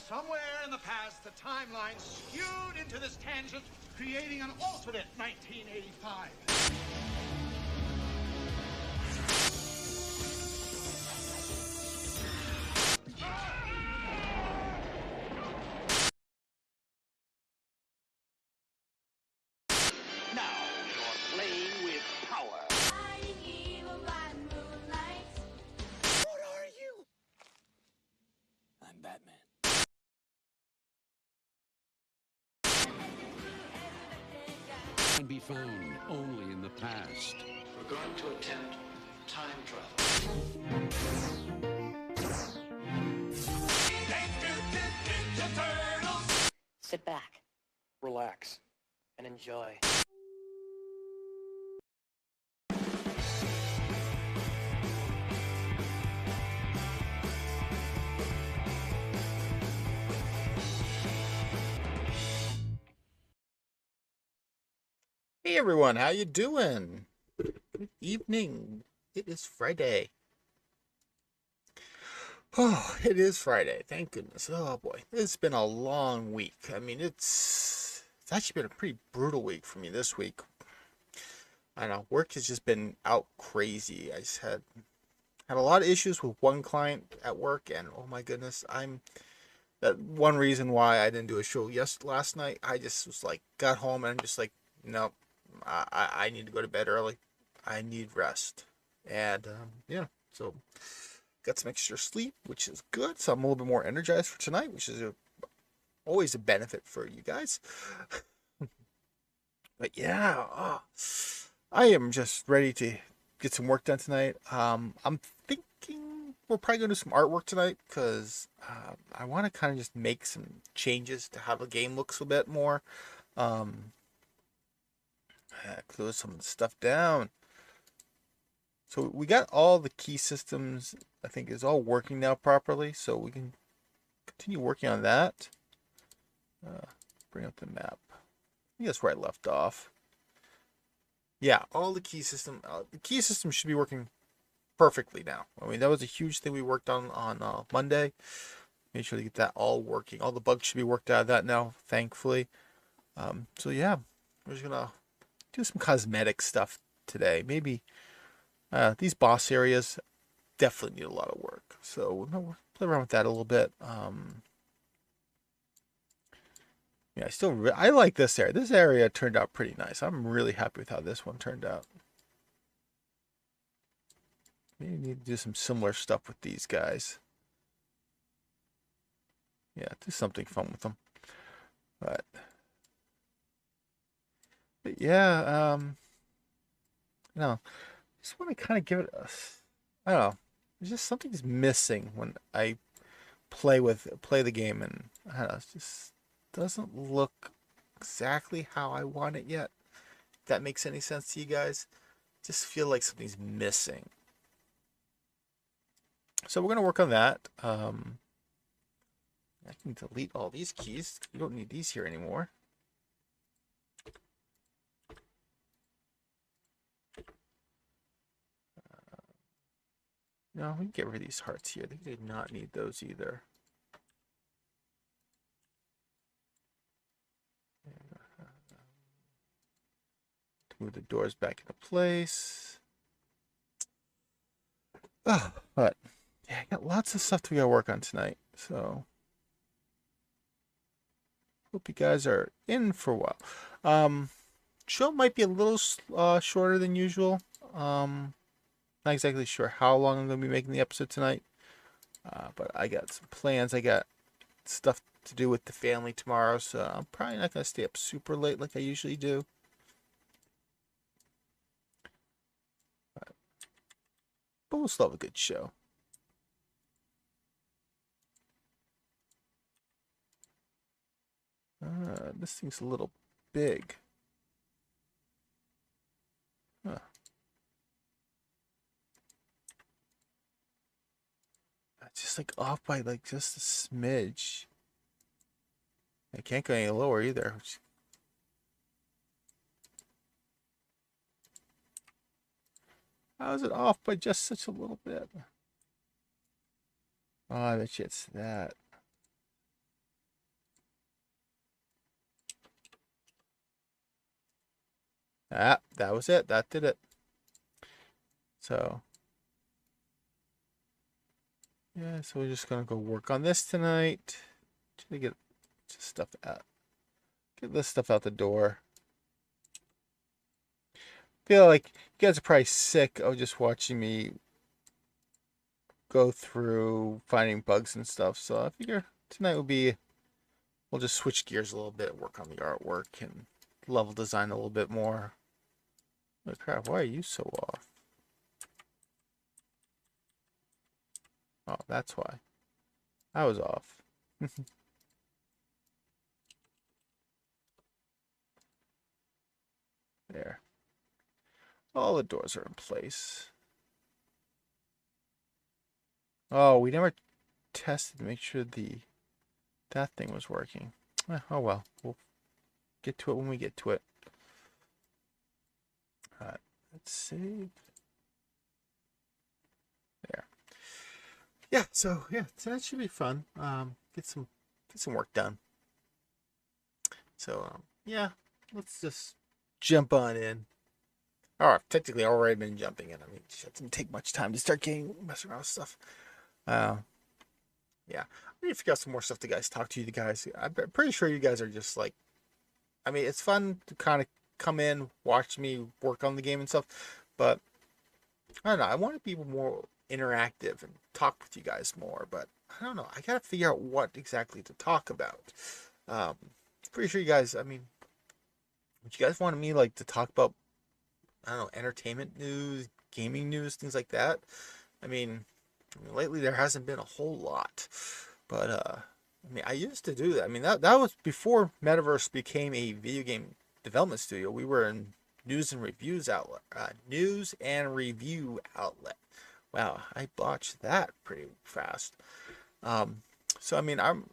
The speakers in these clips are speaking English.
Somewhere in the past, the timeline skewed into this tangent, creating an alternate 1985. Can be found only in the past. We're going to attempt time travel. Sit back, relax, and enjoy. Hey everyone, how you doing? Good evening. It is Friday. Oh, it is Friday. Thank goodness. Oh boy, it's been a long week. I mean, it's actually been a pretty brutal week for me this week. I know work has just been out crazy. I just had a lot of issues with one client at work, and oh my goodness, that one reason why I didn't do a show last night. I just was like, got home and I'm just like, nope. I need to go to bed early. I need rest. And, yeah, so got some extra sleep, which is good. So I'm a little bit more energized for tonight, which is always a benefit for you guys. But yeah, I am just ready to get some work done tonight. I'm thinking we're probably going to do some artwork tonight because I want to kind of just make some changes to how the game looks a bit more. Close some of the stuff down. So we got all the key systems, I think, is all working now properly, so we can continue working on that. Bring up the map. I think that's where I left off. Yeah, all the key system should be working perfectly now. I mean, that was a huge thing we worked on Monday. Made sure to get that all working. All the bugs should be worked out of that now, thankfully. So yeah, we're just gonna do some cosmetic stuff today. Maybe these boss areas definitely need a lot of work. So we'll play around with that a little bit. Yeah, I like this area. This area turned out pretty nice. I'm really happy with how this one turned out. Maybe need to do some similar stuff with these guys. Yeah, do something fun with them. But yeah, just want to kind of give it I don't know. There's just something's missing when I play the game, and I don't know, it just doesn't look exactly how I want it yet. If that makes any sense to you guys, just feel like something's missing. So we're gonna work on that. I can delete all these keys. We don't need these here anymore. No, we can get rid of these hearts here. They did not need those either. Move the doors back into place. Oh, but yeah, I got lots of stuff to go work on tonight. So hope you guys are in for a while. Show might be a little shorter than usual. Not exactly sure how long I'm going to be making the episode tonight. But I got some plans. I got stuff to do with the family tomorrow, so I'm probably not going to stay up super late like I usually do. But we'll still have a good show. This thing's a little big. Huh. It's just like off by like just a smidge. I can't go any lower either. How is it off by just such a little bit? Oh, I bet you it's that. Ah, that was it. That did it. So, yeah, so we're just gonna go work on this tonight. To get stuff out. Get this stuff out the door. Feel like you guys are probably sick of just watching me go through finding bugs and stuff. So I figure tonight will be, we'll just switch gears a little bit, work on the artwork and level design a little bit more. Oh crap, why are you so off? Oh, that's why. I was off. There. All the doors are in place. Oh, we never tested to make sure that thing was working. Oh well, we'll get to it when we get to it. Alright, let's save. There. Yeah, so yeah, that should be fun. Get some work done. So yeah, let's just jump on in. Oh, I've technically already been jumping in. I mean, it didn't take much time to start messing around with stuff. Yeah, I need to figure out some more stuff to guys talk to you guys. I'm pretty sure you guys are just like, I mean, it's fun to kind of come in, watch me work on the game and stuff, but I don't know. I want to be more interactive and talk with you guys more, but I don't know. I gotta figure out what exactly to talk about. Um, Pretty sure you guys. I mean, would you guys want me like to talk about, I don't know, entertainment news, gaming news, things like that? I mean, lately there hasn't been a whole lot, but I mean, I used to do that. I mean, that was before Metaverse became a video game development studio. We were in news and reviews outlet, news and review outlet. Wow, I botched that pretty fast. So I mean, I'm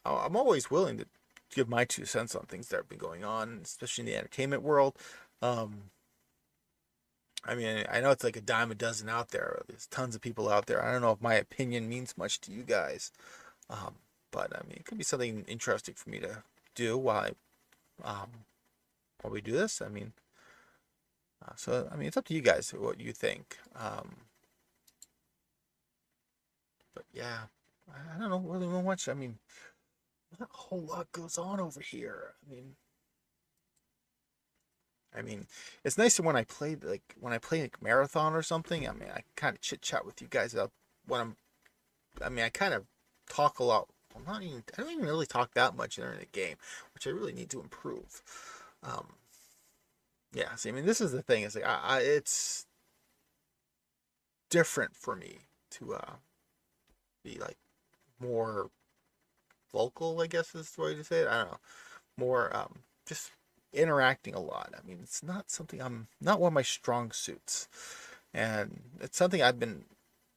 always willing to give my 2 cents on things that have been going on, especially in the entertainment world. I mean, I know it's like a dime a dozen out there. There's tons of people out there. I don't know if my opinion means much to you guys, um, but I mean, it could be something interesting for me to do while we do this. I mean, so I mean, it's up to you guys what you think. But yeah, I don't know really much. I mean, not a whole lot goes on over here. I mean, it's nice when I play like marathon or something. I mean, I kind of chit chat with you guys about when I'm. I mean, I kind of talk a lot. I don't even really talk that much during the game, which I really need to improve. Um, yeah. See, I mean, this is the thing. It's like it's different for me to be like more vocal, I guess is the way to say it. I don't know. More just interacting a lot. I mean, it's not something I'm not one of my strong suits. And it's something I've been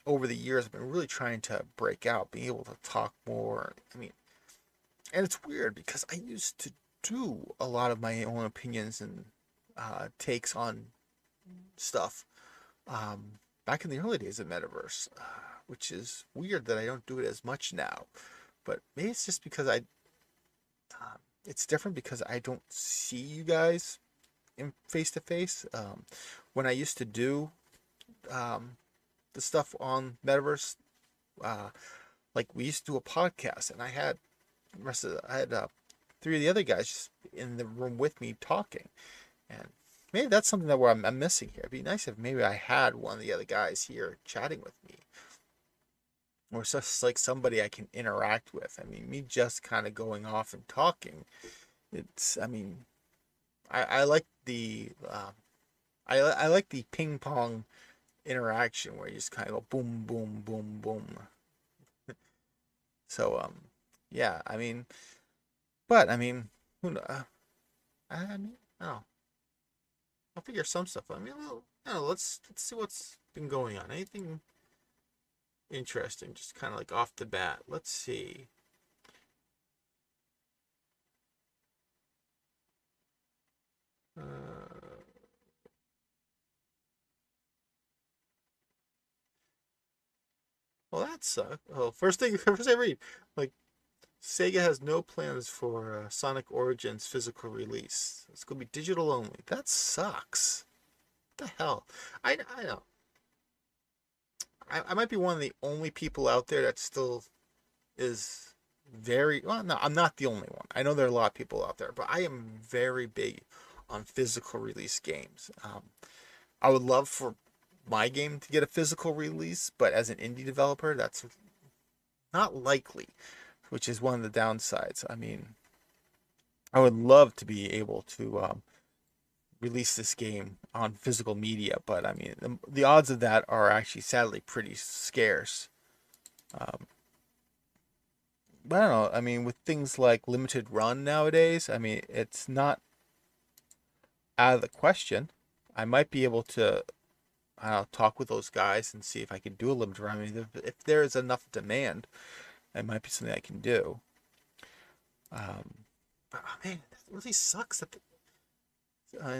over the years I've been really trying to break out, being able to talk more. I mean, and it's weird because I used to do a lot of my own opinions and takes on stuff back in the early days of Metaverse, which is weird that I don't do it as much now. But maybe it's just because it's different because I don't see you guys in face to face. When I used to do the stuff on Metaverse, like we used to do a podcast, and I had three of the other guys just in the room with me talking, and maybe that's something that I'm missing here. It'd be nice if maybe I had one of the other guys here chatting with me, or just like somebody I can interact with. I mean, me just kind of going off and talking. I mean, I like the I like the ping pong interaction where you just kind of go boom, boom, boom, boom. So yeah, I mean, but I mean, who know? I mean, oh, I'll figure some stuff. I mean, well, I don't know, let's see what's been going on. Anything interesting? Just kind of like off the bat. Let's see. Well, that sucked. Oh, first I read, like Sega has no plans for Sonic Origins physical release. It's going to be digital only. That sucks. What the hell? I know. I might be one of the only people out there that still is very well. No, I'm not the only one. I know there are a lot of people out there, but I am very big on physical release games. I would love for my game to get a physical release, but as an indie developer, that's not likely, which is one of the downsides. I mean, I would love to be able to release this game on physical media, but I mean, the odds of that are actually sadly pretty scarce. But I don't know. I mean, with things like limited run nowadays, I mean, it's not out of the question. I might be able to, I don't know, talk with those guys and see if I can do a limited run. I mean, if there is enough demand, it might be something I can do. But oh, man, that really sucks that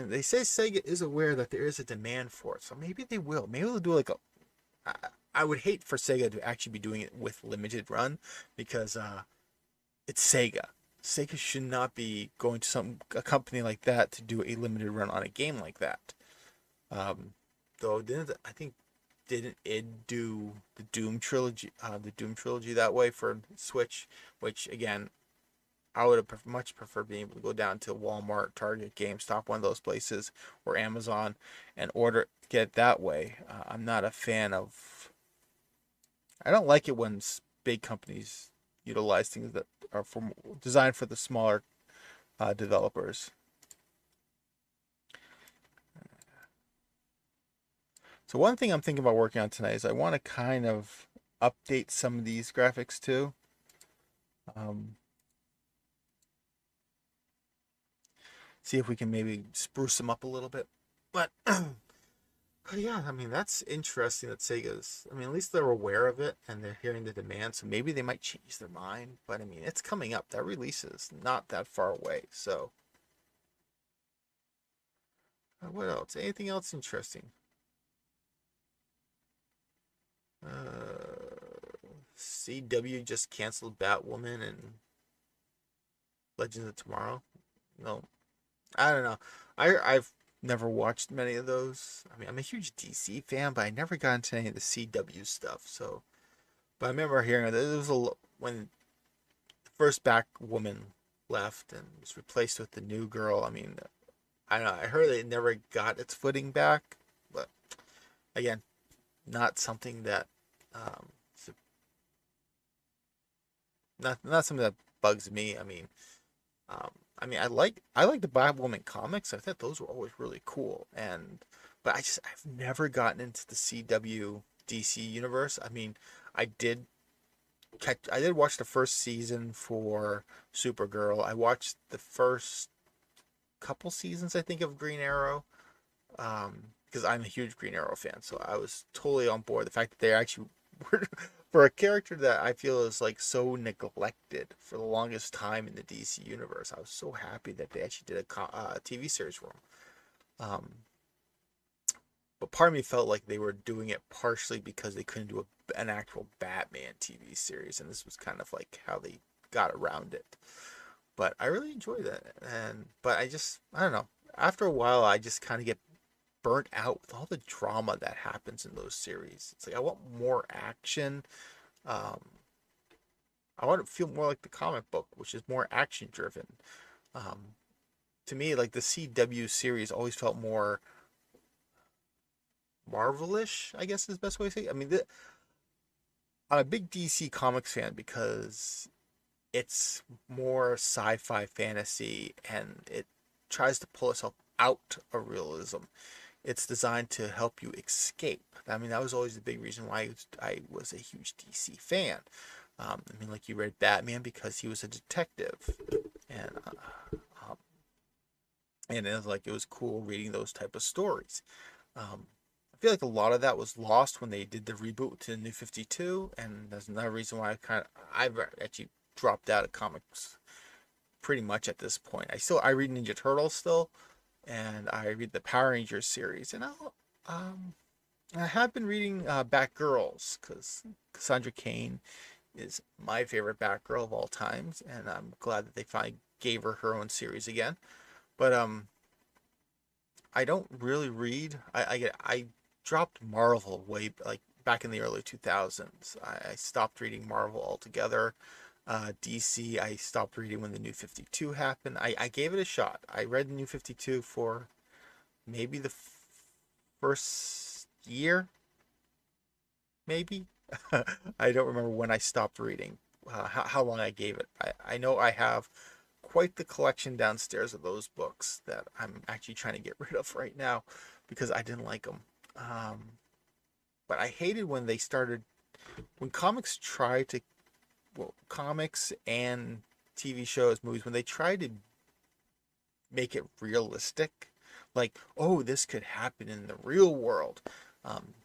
they say Sega is aware that there is a demand for it, so maybe they will. Maybe they'll do like a. I would hate for Sega to actually be doing it with limited run because it's Sega. Sega should not be going to a company like that to do a limited run on a game like that. Though didn't id do the Doom trilogy that way for Switch, which again I would have much preferred being able to go down to Walmart, Target, GameStop, one of those places, or Amazon, and get it that way. I'm not a fan of. I don't like it when big companies utilize things that are designed for the smaller developers. So one thing I'm thinking about working on tonight is I want to kind of update some of these graphics too. See if we can maybe spruce them up a little bit. But yeah, I mean, that's interesting that Sega's, I mean, at least they're aware of it and they're hearing the demand, so maybe they might change their mind. But I mean, it's coming up. That release is not that far away. So what else? Anything else interesting? CW just canceled Batwoman and Legends of Tomorrow. No, I don't know. I've never watched many of those. I mean, I'm a huge DC fan, but I never got into any of the CW stuff. So, but I remember hearing that there was when the first Batwoman left and was replaced with the new girl. I mean, I don't know. I heard it never got its footing back, but again, not something that not something that bugs me. I mean, I like the Batwoman comics. I thought those were always really cool, but I've never gotten into the CW DC universe. I mean, I did watch the first season for Supergirl. I watched the first couple seasons, I think, of Green Arrow, because I'm a huge Green Arrow fan, so I was totally on board. The fact that they actually were, for a character that I feel is like so neglected for the longest time in the DC universe, I was so happy that they actually did a TV series for him. But part of me felt like they were doing it partially because they couldn't do an actual Batman TV series, and this was kind of like how they got around it. But I really enjoyed that, but I don't know. After a while, I just kind of get burnt out with all the drama that happens in those series. It's like I want more action. I want to feel more like the comic book, which is more action driven. To me, like the CW series always felt more Marvelish, I guess is the best way to say it. I mean, I'm a big DC Comics fan because it's more sci-fi fantasy and it tries to pull itself out of realism. It's designed to help you escape. I mean, that was always the big reason why I was a huge DC fan. I mean, like you read Batman because he was a detective, and and it was cool reading those type of stories. I feel like a lot of that was lost when they did the reboot to the New 52, and that's another reason why I've actually dropped out of comics pretty much at this point. I read Ninja Turtles still, and I read the Power Rangers series, and I have been reading Batgirls because Cassandra Cain is my favorite Batgirl of all times, and I'm glad that they finally gave her her own series again. But I don't really read. I dropped Marvel way like back in the early 2000s. I stopped reading Marvel altogether. DC, I stopped reading when the New 52 happened. I gave it a shot. I read the New 52 for maybe the first year, maybe. I don't remember when I stopped reading, how long I gave it. I know I have quite the collection downstairs of those books that I'm actually trying to get rid of right now because I didn't like them. But I hated when they started, when comics tried to, well, comics and TV shows, movies, when they tried to make it realistic, like, oh, this could happen in the real world.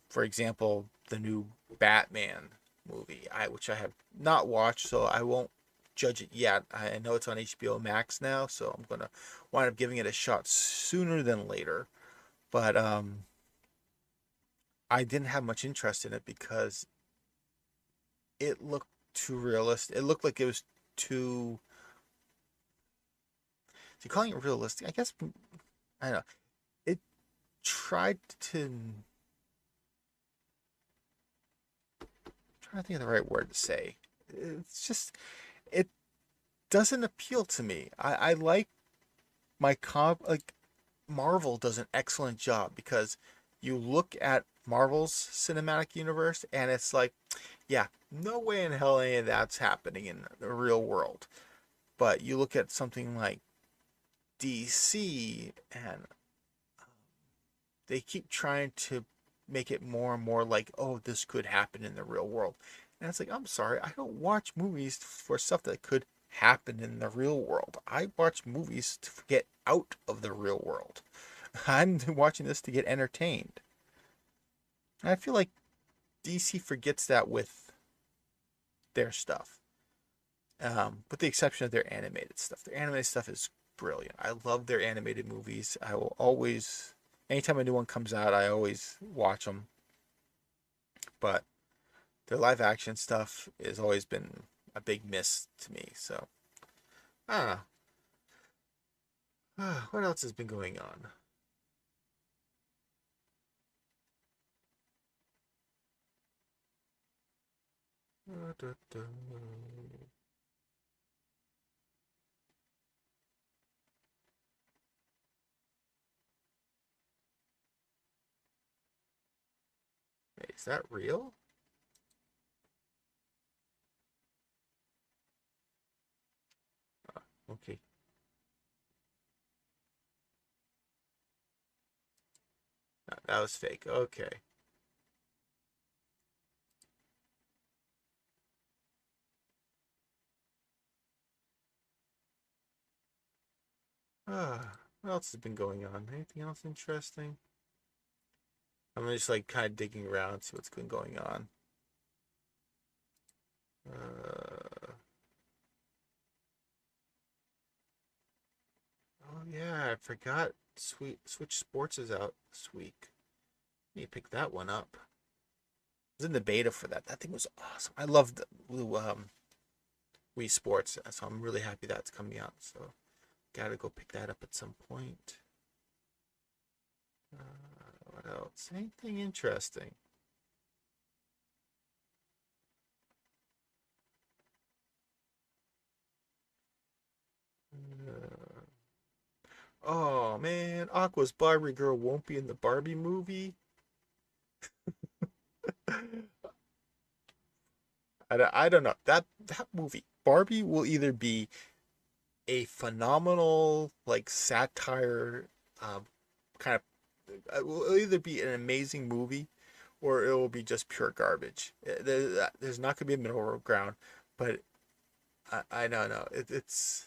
For example, the new Batman movie, which I have not watched, so I won't judge it yet. I know it's on HBO Max now, so I'm gonna wind up giving it a shot sooner than later. But I didn't have much interest in it because it looked too realistic. It looked like it was too. So you're calling it realistic? I guess I don't know. It tried to. Trying to think of the right word to say. It's just it doesn't appeal to me. I like my like Marvel does an excellent job because you look at Marvel's cinematic universe and it's like, yeah, no way in hell any of that's happening in the real world. But you look at something like DC and they keep trying to make it more and more like, oh, this could happen in the real world. And it's like, I'm sorry, I don't watch movies for stuff that could happen in the real world. I watch movies to get out of the real world. I'm watching this to get entertained. And I feel like DC forgets that with their stuff. With the exception of their animated stuff. Their animated stuff is brilliant. I love their animated movies. I will always, anytime a new one comes out, I always watch them. But their live action stuff has always been a big miss to me. So, I don't know. What else has been going on? Wait, is that real? Okay. That was fake. Okay. What else has been going on? Anything else interesting? I'm just like kind of digging around, see what's been going on. Oh yeah, I forgot. Switch Sports is out this week. Need to pick that one up. I was in the beta for that. That thing was awesome. I loved Wii Sports, so I'm really happy that's coming out. So, gotta go pick that up at some point. What else? Anything interesting? Oh man, Aqua's Barbie girl won't be in the Barbie movie. I don't know. That movie, Barbie, will either be a phenomenal like satire, kind of. It will either be an amazing movie, or it will be just pure garbage. There's not gonna be a middle ground. But I don't know. It's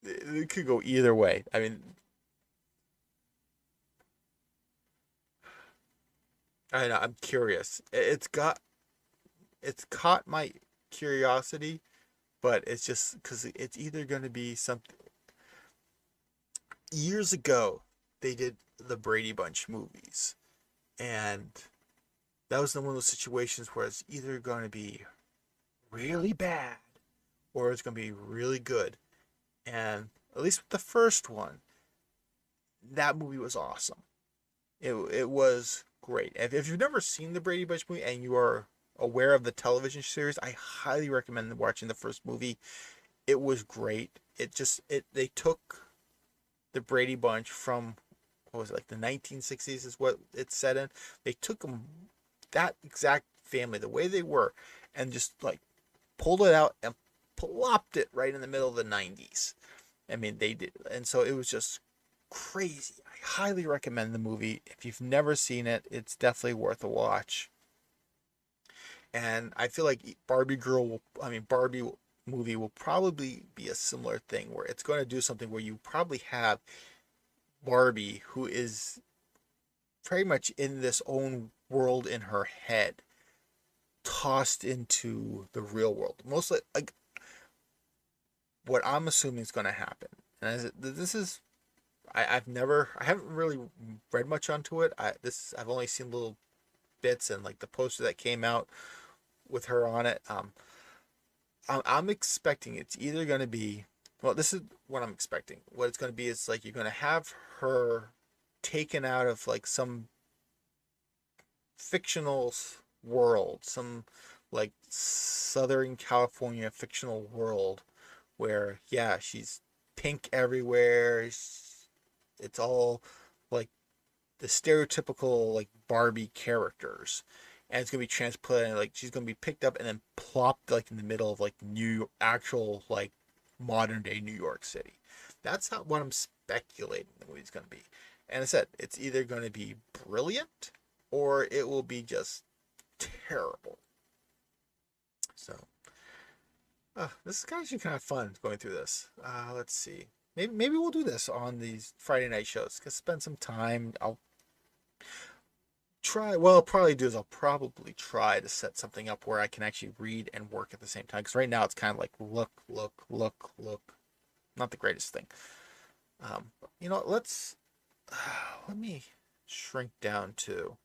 it could go either way. I mean, I know. I'm curious. It's caught my curiosity, but it's just because it's either going to be something. Years ago, they did the Brady Bunch movies, and that was one of those situations where it's either going to be really bad or it's going to be really good. And at least with the first one, that movie was awesome. It was great. If you've never seen the Brady Bunch movie and you are aware of the television series, I highly recommend watching the first movie. It was great. They took the Brady Bunch from, what was it, like the 1960s is what it's set in. They took them, that exact family, the way they were, and just like pulled it out and plopped it right in the middle of the 90s. I mean, they did. And so it was just crazy. I highly recommend the movie. If you've never seen it, it's definitely worth a watch. And I feel like Barbie movie will probably be a similar thing where it's going to do something where you probably have Barbie, who is very much in this own world in her head, tossed into the real world. Mostly, like, what I'm assuming is going to happen. And this is, I haven't really read much onto it. I've only seen little bits and like the poster that came out with her on it. I'm expecting it's either going to be, well, this is what I'm expecting. What it's going to be is like you're going to have her taken out of like some fictional world, some like Southern California fictional world where, yeah, she's pink everywhere. It's all like the stereotypical like Barbie characters. And it's gonna be transplanted, like she's gonna be picked up and then plopped like in the middle of like actual like modern day New York City. That's not what I'm speculating the movie's gonna be. And I said it's either gonna be brilliant or it will be just terrible. So this is actually kind of fun going through this. Let's see. Maybe we'll do this on these Friday night shows. Spend some time. I'll probably do is I'll probably try to set something up where I can actually read and work at the same time. Because right now it's kind of like look. Not the greatest thing. Let me shrink down too.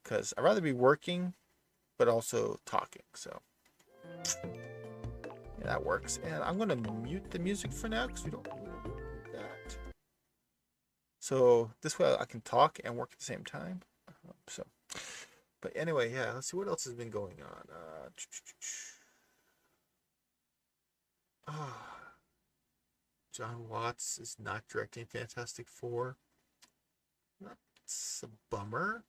Because I'd rather be working, but also talking. So yeah, that works. And I'm going to mute the music for now because we don't need that. So this way I can talk and work at the same time. But anyway, yeah, let's see what else has been going on. John Watts is not directing Fantastic Four. That's a bummer.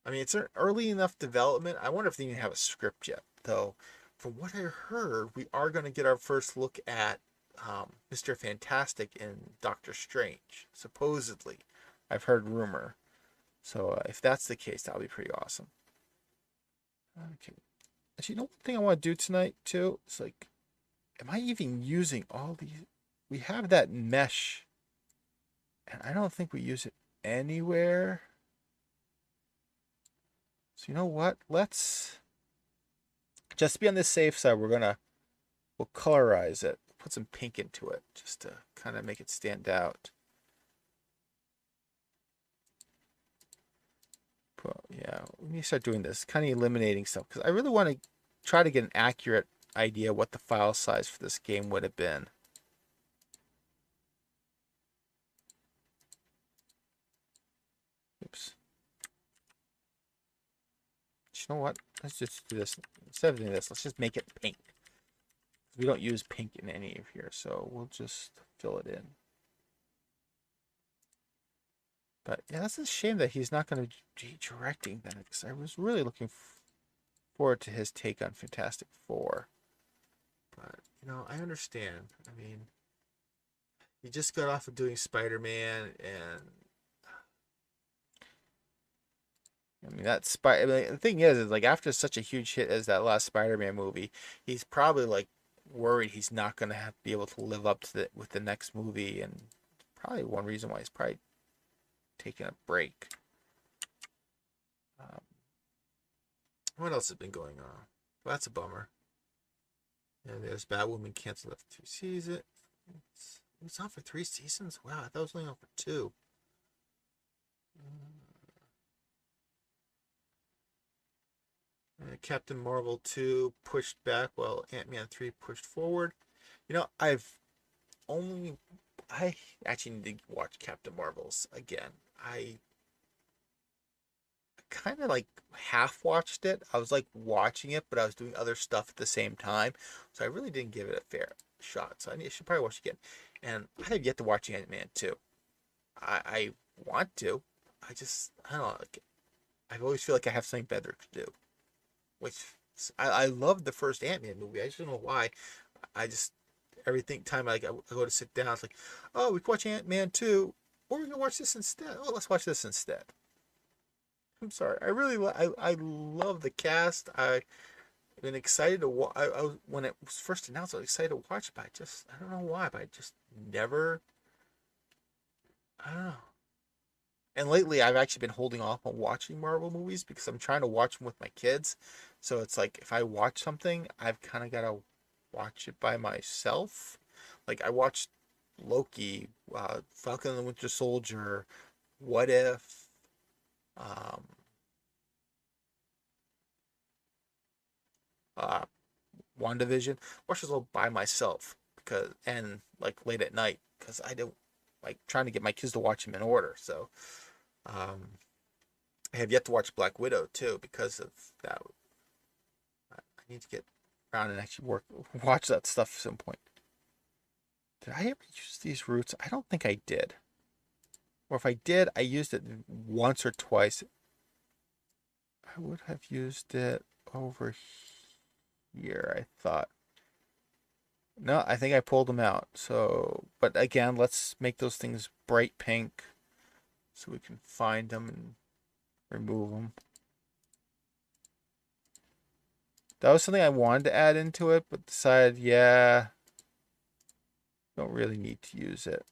I mean, it's an early enough development. I wonder if they even have a script yet, though. From what I heard, we are going to get our first look at Mr. Fantastic and Doctor Strange. Supposedly, I've heard rumor. So if that's the case, that'll be pretty awesome. Okay. Actually, one thing I want to do tonight too is like, am I even using all these? We have that mesh, and I don't think we use it anywhere. So you know what? Let's just be on the safe side. We'll colorize it, put some pink into it, just to kind of make it stand out. Yeah, we need to start doing this, kind of eliminating stuff, because I really want to try to get an accurate idea what the file size for this game would have been. Oops. You know what? Let's just do this. Instead of doing this, let's just make it pink. We don't use pink in any of here, so we'll just fill it in. But yeah, that's a shame that he's not going to be directing that, because I was really looking forward to his take on Fantastic Four. But, I understand. I mean, he just got off of doing Spider-Man, and the thing is like after such a huge hit as that last Spider-Man movie, he's probably like worried he's not going to be able to live up to with the next movie, and probably one reason why he's probably taking a break. What else has been going on? Well, that's a bummer. And there's Batwoman canceled after 2 seasons. It's on for 3 seasons? Wow, I thought it was only on for 2. Captain Marvel 2 pushed back while Ant-Man 3 pushed forward. Only I actually need to watch Captain Marvels again. I kind of like half watched it. I was like watching it, but I was doing other stuff at the same time. So I really didn't give it a fair shot. So I should probably watch it again. And I have yet to watch Ant-Man 2. I want to. I don't know. Like, I always feel like I have something better to do. Which I love the first Ant-Man movie. I just don't know why. I just everything time I go to sit down, it's like, oh, we can watch Ant-Man 2, or we can watch this instead. Oh, let's watch this instead. I'm sorry. I love the cast. I've been excited to watch. When it was first announced, I was excited to watch it, but I don't know why, but I just never. I don't know. And lately, I've actually been holding off on watching Marvel movies because I'm trying to watch them with my kids. So it's like if I watch something, I've kind of got to watch it by myself. Like I watched Loki, Falcon and the Winter Soldier, What If, um, uh, WandaVision. Watch those all by myself and like late at night because I don't like trying to get my kids to watch them in order. So I have yet to watch Black Widow too because of that. I need to get around and actually watch that stuff at some point. Did I ever use these roots? I don't think I did. Or if I did, I used it once or twice. I would have used it over here, I thought. No, I think I pulled them out. So, but again, let's make those things bright pink so we can find them and remove them. That was something I wanted to add into it, but decided, yeah, don't really need to use it.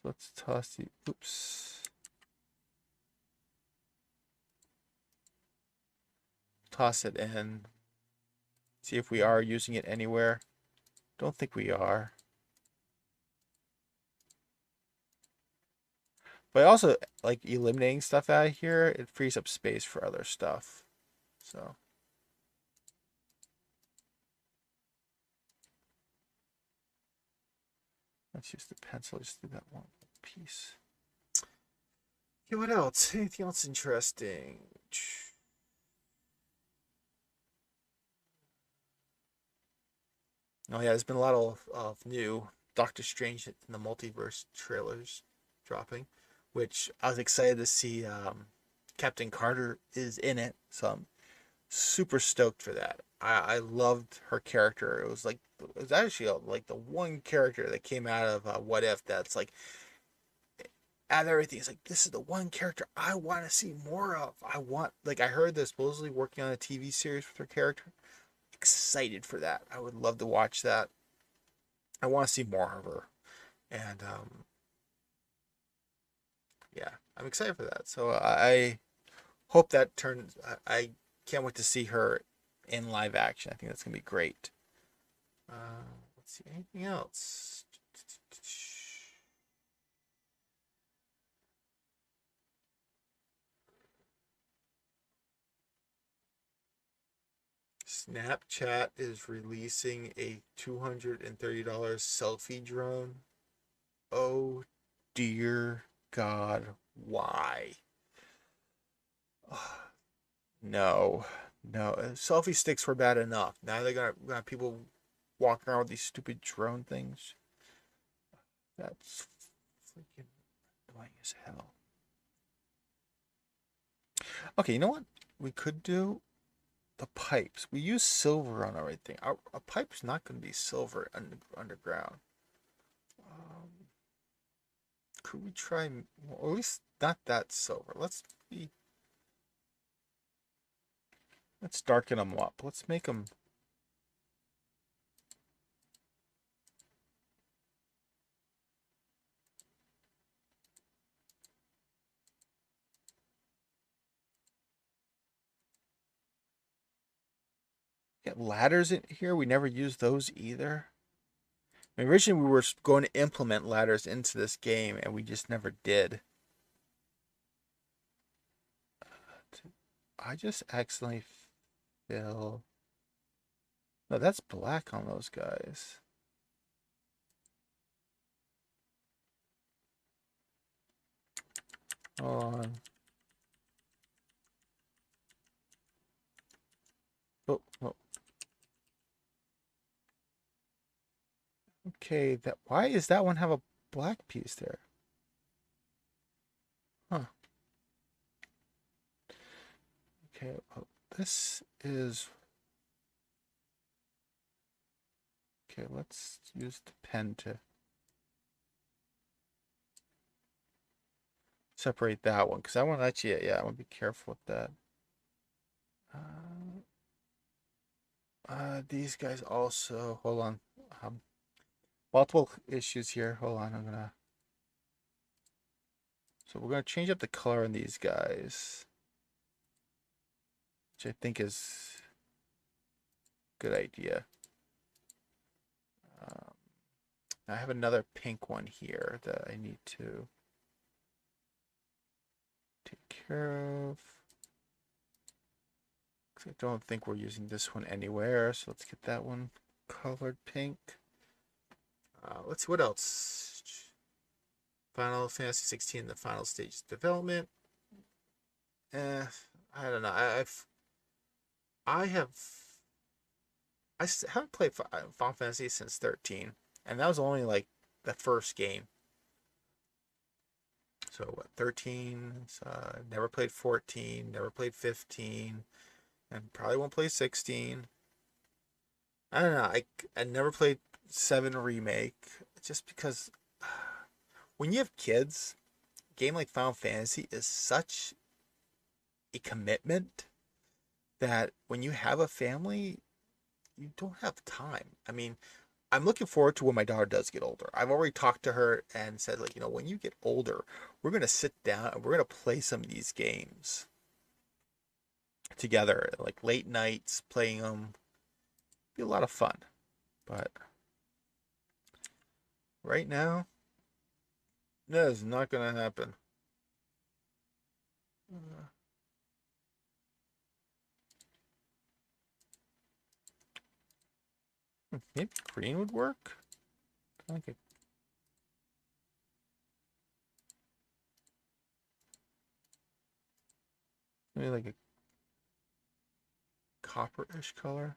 So let's toss the, oops. Toss it in. See if we are using it anywhere. Don't think we are. But also, like, eliminating stuff out of here, it frees up space for other stuff. So. Let's use the pencil. Just do that one piece. Okay, what else? Anything else interesting? Oh yeah, there's been a lot of new Doctor Strange in the Multiverse trailers dropping, which I was excited to see. Captain Carter is in it, so I'm super stoked for that. I loved her character. It was actually like the one character that came out of What If that's like out of everything. It's like this is the one character I want to see more of. I heard they're supposedly working on a TV series with her character. Excited for that. I would love to watch that. I want to see more of her, and yeah, I'm excited for that. So I hope that turns. I can't wait to see her in live action. I think that's gonna be great. Let's see anything else. Snapchat is releasing a $230 selfie drone. Oh dear God, why? No, no. Selfie sticks were bad enough. Now they got people walking around with these stupid drone things. That's freaking annoying as hell. Okay, you know what we could do? The pipes. We use silver on everything. Our pipe's not going to be silver underground. Could we try, or at least not that silver? Let's darken them up. Let's make them. Get ladders in here. We never use those either. I mean, originally we were going to implement ladders into this game, and we just never did. I just accidentally fill. No, that's black on those guys. Hold on. Oh, oh. Okay, that why does that one have a black piece there? Huh. Okay, well, this is okay, let's use the pen to separate that one, because I want to actually, yeah, I want to be careful with that. These guys also, hold on. Multiple issues here. Hold on, so we're gonna change up the color in these guys, which I think is a good idea. I have another pink one here that I need to take care of. I don't think we're using this one anywhere, so let's get that one colored pink. Let's see what else. Final Fantasy 16, the final stage of development. I don't know. I haven't played Final Fantasy since 13, and that was only like the first game. So what, 13? Never played 14, never played 15, and probably won't play 16. I don't know. I never played 7 remake, just because when you have kids, a game like Final Fantasy is such a commitment that when you have a family, you don't have time. I mean, I'm looking forward to when my daughter does get older. I've already talked to her and said, like, when you get older, we're going to sit down and we're going to play some of these games together, like late nights playing them. Be a lot of fun. But right now, that is not going to happen. Maybe green would work. Like a maybe like a copper-ish color.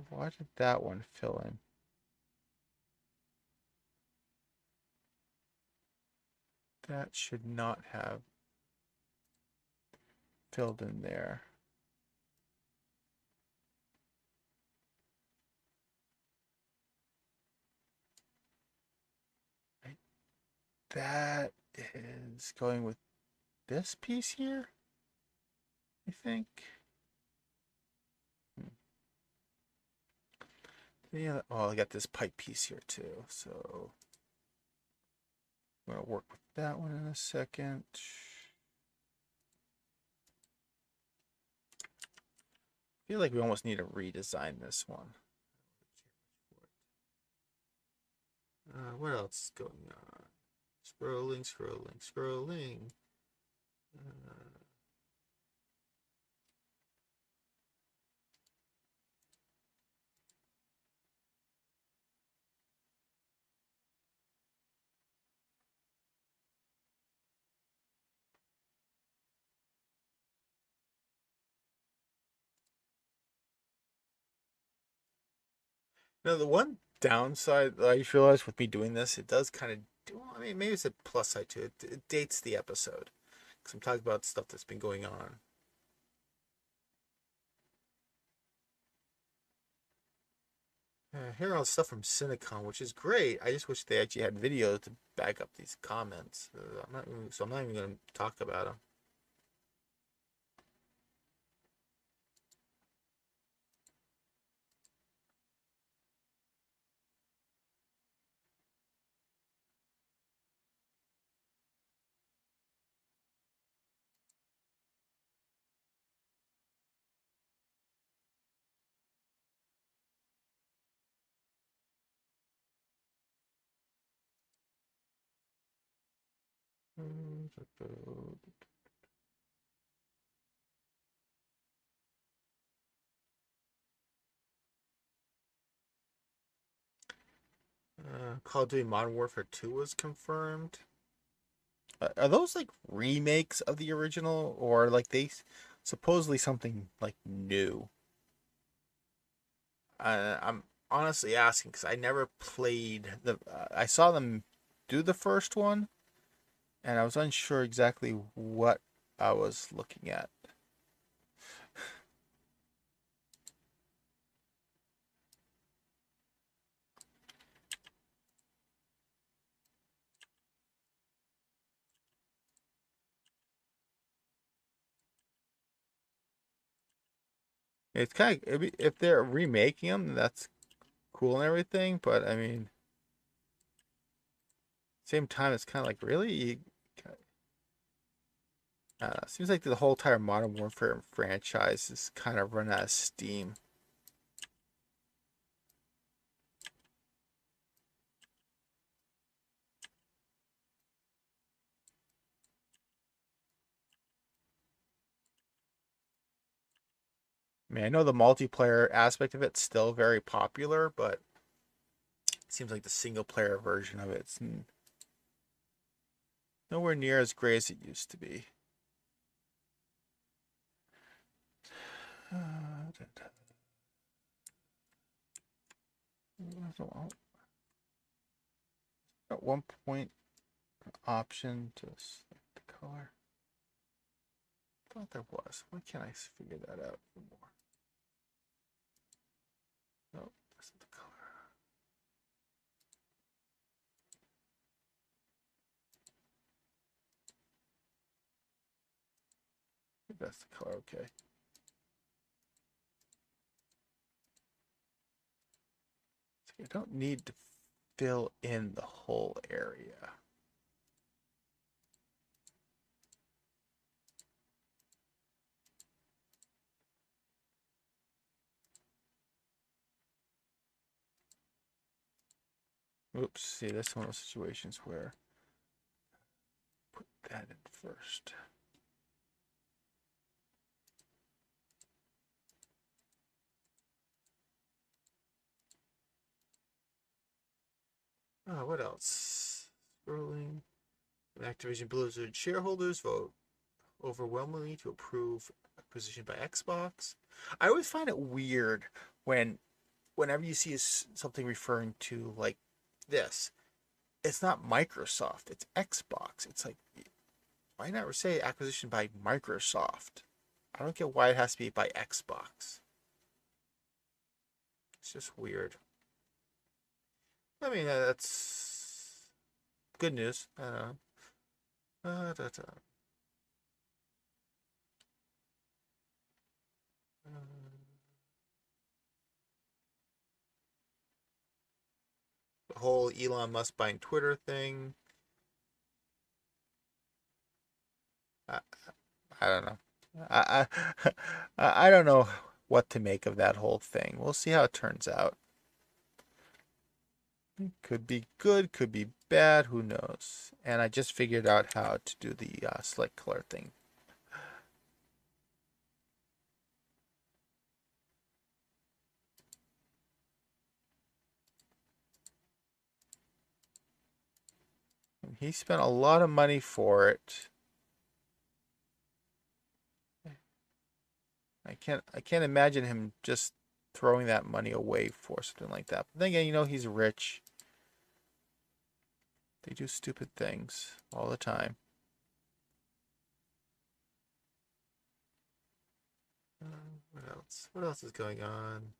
Why did that one fill in? That should not have filled in there. That is going with this piece here, I think. Yeah, oh, I got this pipe piece here too, so I'm gonna work with that one in a second. I feel like we almost need to redesign this one. What else is going on? Scrolling, scrolling, scrolling. Now, the one downside that I realized with me doing this, it does kind of do, I mean, maybe it's a plus side to it. It dates the episode. Because I'm talking about stuff that's been going on. Hearing all the stuff from Cinecon, which is great. I just wish they actually had videos to back up these comments. I'm not even going to talk about them. Call of Duty Modern Warfare 2 was confirmed. Are those like remakes of the original, or like they supposedly something like new? I'm honestly asking because I never played the. I saw them do the first one, and I was unsure exactly what I was looking at. It's kind of if they're remaking them, that's cool and everything, but I mean, same time, it's kind of like really. Seems like the whole entire Modern Warfare franchise is kind of run out of steam. I mean, I know the multiplayer aspect of it's still very popular, but it seems like the single player version of it's nowhere near as great as it used to be. At one point, option to select the color. I thought there was. Why can't I figure that out more? No, that's not the color. I think that's the color. Okay. So you don't need to fill in the whole area. Oops, see, that's one of those situations where put that in first. What else? Scrolling. Activision Blizzard shareholders vote overwhelmingly to approve acquisition by Xbox. I always find it weird whenever you see something referring to like this. It's not Microsoft, it's Xbox. It's like, why not say acquisition by Microsoft? I don't get why it has to be by Xbox. It's just weird. I mean, that's good news. I don't know. The whole Elon Musk buying Twitter thing. I, I don't know. I don't know what to make of that whole thing. We'll see how it turns out. It could be good, could be bad, who knows. And I just figured out how to do the select color thing. He spent a lot of money for it. I can't imagine him just throwing that money away for something like that. But then again, you know, he's rich. They do stupid things all the time. What else? What else is going on?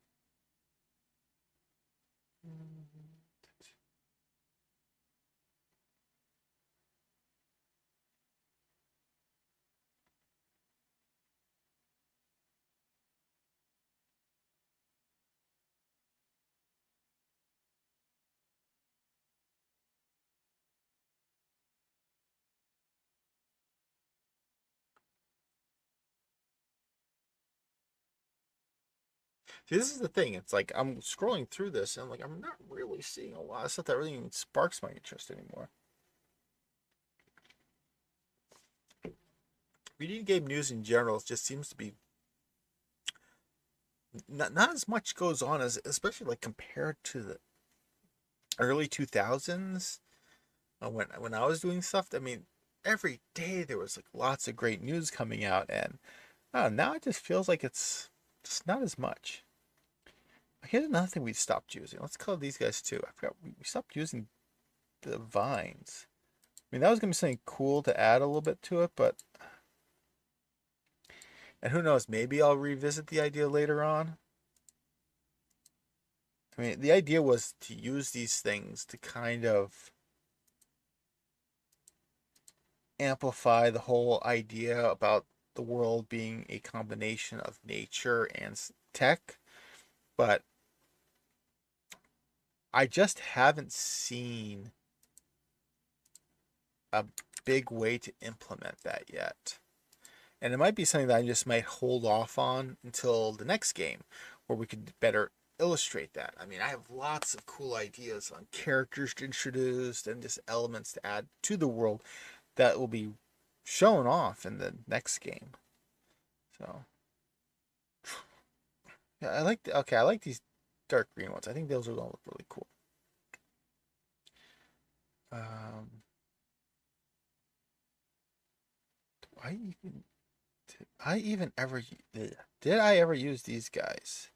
See, this is the thing. It's like I'm scrolling through this and like I'm not really seeing a lot of stuff that really even sparks my interest anymore. Reading game news in general just seems to be not as much goes on as, especially like compared to the early 2000s, when I was doing stuff. I mean, every day there was like lots of great news coming out, and I don't know, now it just feels like it's just not as much. Here's another thing we stopped using. Let's color these guys too. I forgot we stopped using the vines. I mean, that was gonna be something cool to add a little bit to it, but and who knows, maybe I'll revisit the idea later on. I mean, the idea was to use these things to kind of amplify the whole idea about the world being a combination of nature and tech, but I just haven't seen a big way to implement that yet. And it might be something that I just might hold off on until the next game where we could better illustrate that. I mean, I have lots of cool ideas on characters to introduce and just elements to add to the world that will be shown off in the next game. So, yeah, I like these dark green ones. I think those are going to look really cool. Did I ever use these guys?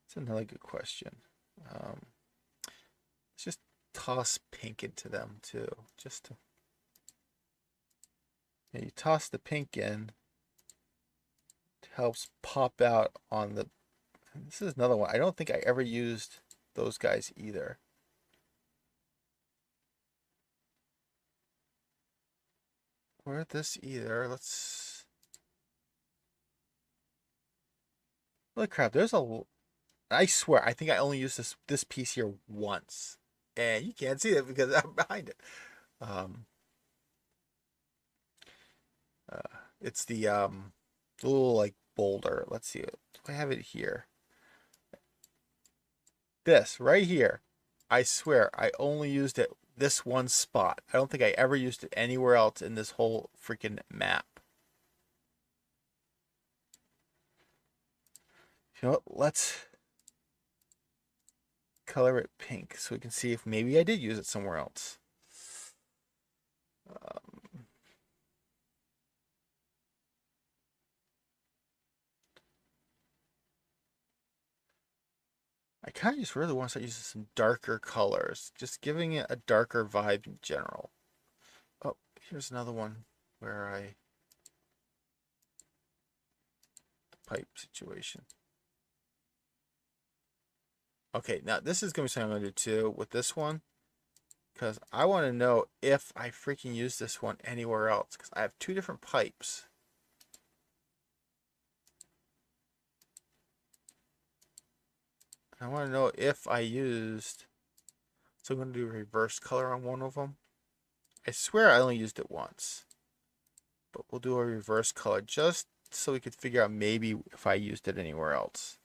That's another good question. Let's just toss pink into them too, just to. Yeah, you toss the pink in. It helps pop out on the. This is another one. I don't think I ever used those guys either. Or this either. Let's. Holy crap! There's a. I swear, I think I only used this piece here once, and you can't see it because I'm behind it. Um, it's the little like boulder. Let's see it. Do I have it here? This right here. I swear, I only used it this one spot. I don't think I ever used it anywhere else in this whole freaking map. You know what? Let's color it pink so we can see if maybe I did use it somewhere else. I kind of just really want to start using some darker colors, just giving it a darker vibe in general. Oh, here's another one where the pipe situation. Okay, now this is going to be something I'm going to do too with this one, because I want to know if I freaking use this one anywhere else, because I have two different pipes. I want to know if I used, so I'm going to do reverse color on one of them. I swear I only used it once, but we'll do a reverse color just so we could figure out maybe if I used it anywhere else.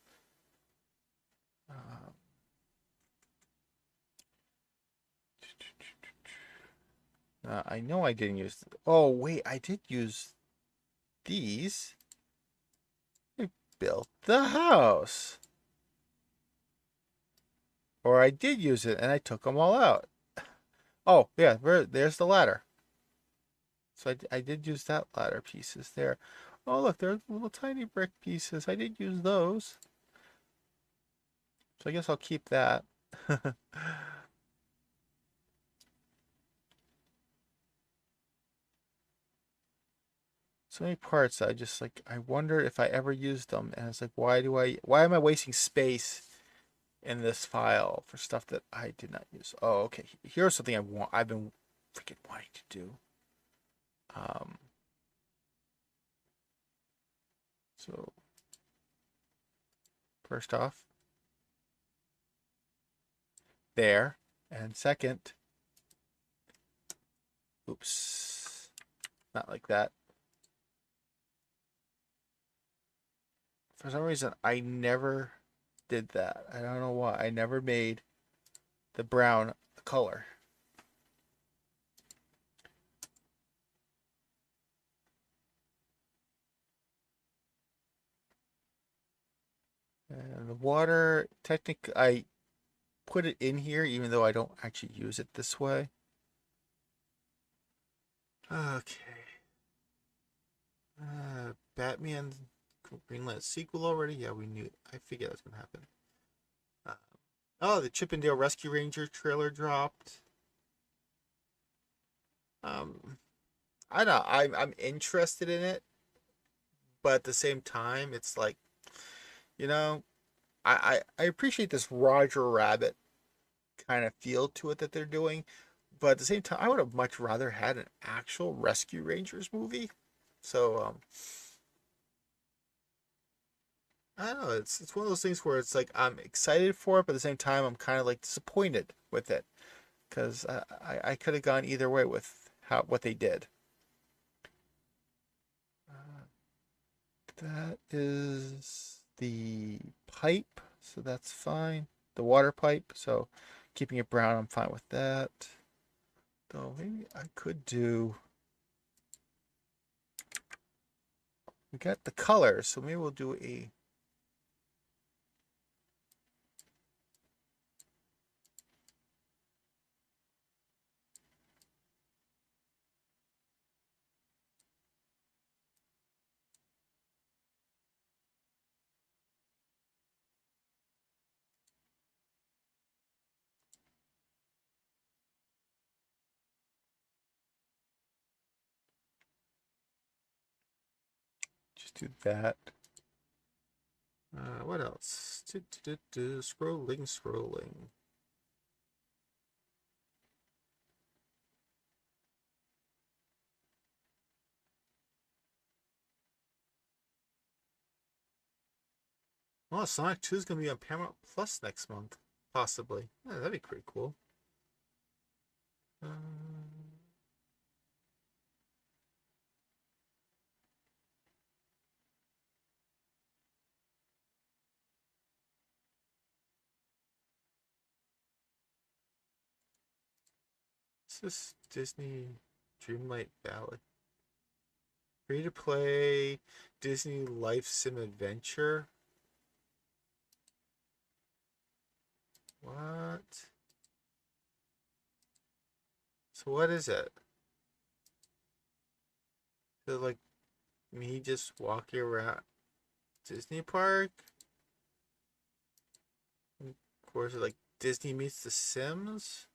I know I didn't use, oh wait, I did use these. I built the house. Or I did use it and I took them all out. Oh, yeah, there's the ladder. So I did use that ladder pieces there. Oh, look, there's little tiny brick pieces. I did use those. So I guess I'll keep that. So many parts I just like, I wonder if I ever used them. And it's like, why am I wasting space in this file for stuff that I did not use. Oh, okay. Here's something I've been freaking wanting to do. So first off, there, and second, oops, not like that. For some reason, I never did that. I don't know why. I never made the brown a color. And the water, technically, I put it in here even though I don't actually use it this way. Okay. Batman Greenland sequel already? Yeah, we knew. I figured that was gonna happen. Oh, the Chippendale Rescue Ranger trailer dropped. I don't know. I'm interested in it, but at the same time, it's like, you know, I appreciate this Roger Rabbit kind of feel to it that they're doing, but at the same time, I would have much rather had an actual Rescue Rangers movie. So I don't know. It's one of those things where it's like I'm excited for it, but at the same time, I'm kind of like disappointed with it because I could have gone either way with what they did. That is the pipe, so that's fine. The water pipe, so keeping it brown, I'm fine with that. Though maybe I could do. We got the colors, so maybe we'll do a. Just do that. What else? Scrolling. Oh, Sonic 2 is going to be on Paramount Plus next month, possibly. Yeah, that'd be pretty cool. This is Disney Dreamlight Valley. Free to play Disney Life Sim Adventure. What? So what is it? Is it like me just walking around Disney Park? Of course, like Disney meets The Sims?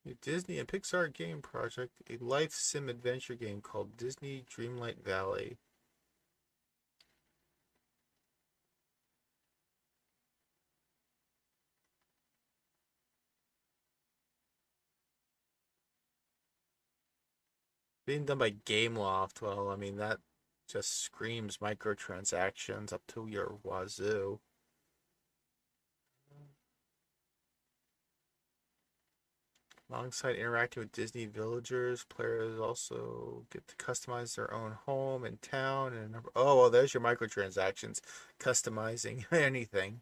A Disney and Pixar game project, a life sim adventure game called Disney Dreamlight Valley. Being done by Gameloft, well, I mean, that just screams microtransactions up to your wazoo. Alongside interacting with Disney villagers, players also get to customize their own home and town and number. Oh, well, there's your microtransactions, customizing anything.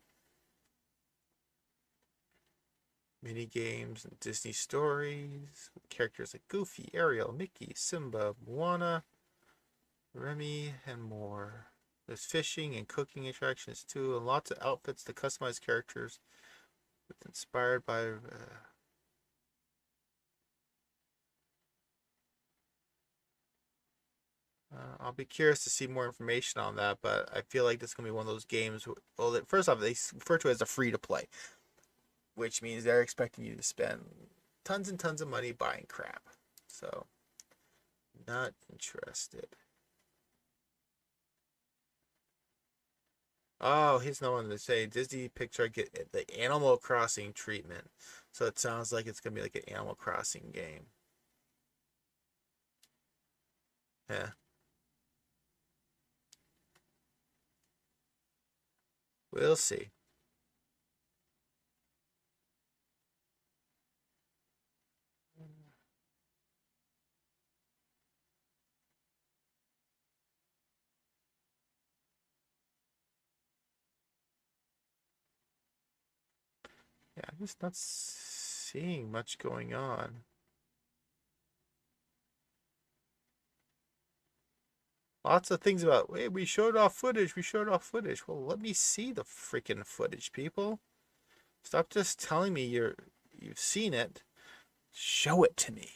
Mini games and Disney stories with characters like Goofy, Ariel, Mickey, Simba, Moana, Remy, and more. There's fishing and cooking attractions too, and lots of outfits to customize characters. It's inspired by. I'll be curious to see more information on that, but I feel like this is gonna be one of those games. Well, first off, they refer to it as a free to play, which means they're expecting you to spend tons and tons of money buying crap. So, not interested. Oh, he's the one to say Disney Pixar get the Animal Crossing treatment. So it sounds like it's gonna be like an Animal Crossing game. Yeah, we'll see. Yeah, I'm just not seeing much going on. Lots of things about, hey, we showed off footage, we showed off footage. Well, let me see the freaking footage, people. Stop just telling me you've seen it. Show it to me.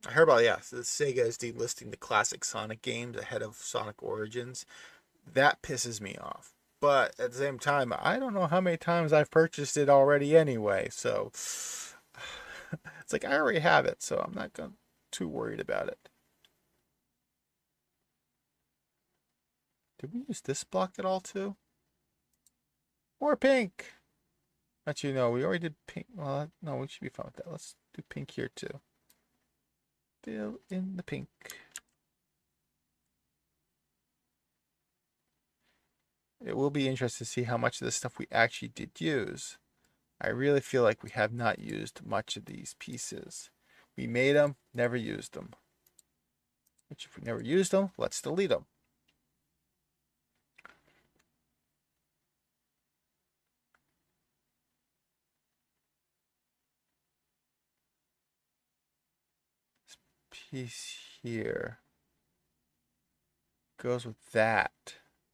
I heard about, yeah, so Sega is delisting the classic Sonic games ahead of Sonic Origins. That pisses me off. But at the same time, I don't know how many times I've purchased it already anyway. So it's like I already have it, so I'm not too worried about it. Did we use this block at all too? More pink. Actually, no, we already did pink. Well, no, we should be fine with that. Let's do pink here too. Fill in the pink. It will be interesting to see how much of this stuff we actually did use. I really feel like we have not used much of these pieces. We made them, never used them. Which if we never used them, let's delete them. This piece here goes with that.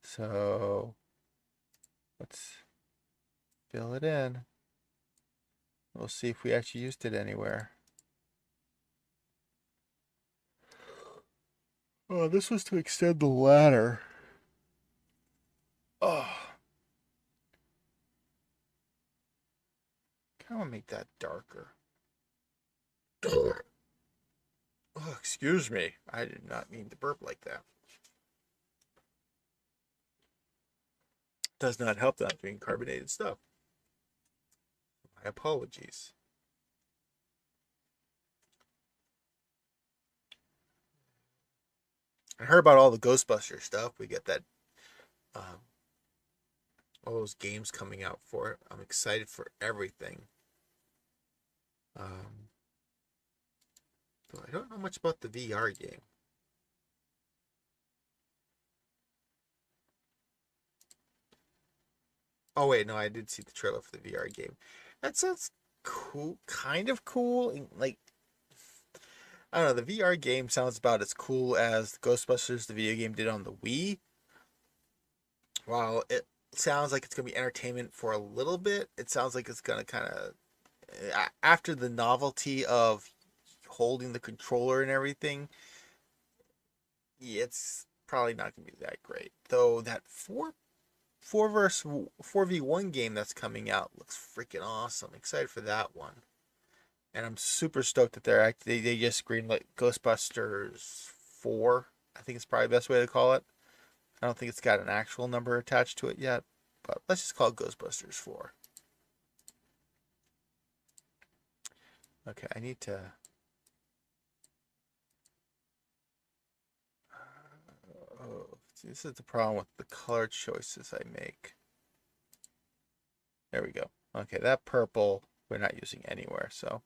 So let's fill it in. We'll see if we actually used it anywhere. Oh, this was to extend the ladder. Oh. Kind of make that darker. Oh, excuse me. I did not mean to burp like that. Does not help that being carbonated stuff. My apologies. I heard about all the Ghostbuster stuff. We get that, all those games coming out for it. I'm excited for everything. But I don't know much about the VR game. Oh wait, no, I did see the trailer for the VR game. That sounds cool, kind of cool. Like, I don't know, the VR game sounds about as cool as Ghostbusters, the video game, did on the Wii. While it sounds like it's gonna be entertainment for a little bit, it sounds like it's gonna kind of, after the novelty of holding the controller and everything, it's probably not gonna be that great. Though that four verse 4v1 game that's coming out looks freaking awesome. Excited for that one. And I'm super stoked that they just greenlit Ghostbusters 4. I think it's probably the best way to call it. I don't think it's got an actual number attached to it yet, but let's just call it Ghostbusters 4. Okay, I need to oh, this is the problem with the color choices I make. There we go. Okay, that purple we're not using anywhere, so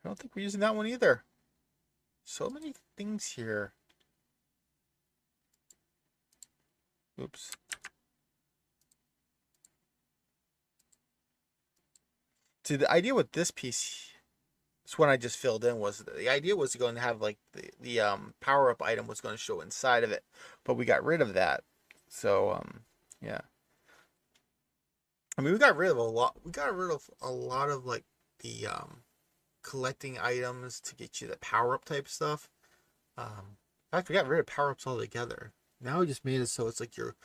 I don't think we're using that one either. So many things here. Oops. See, the idea with this piece, this one I just filled in, was the idea was going to have like the power up item was going to show inside of it, but we got rid of that. So yeah. I mean, we got rid of a lot. We got rid of a lot of like the collecting items to get you the power up type stuff. In fact, we got rid of power ups altogether. Now we just made it so it's like you're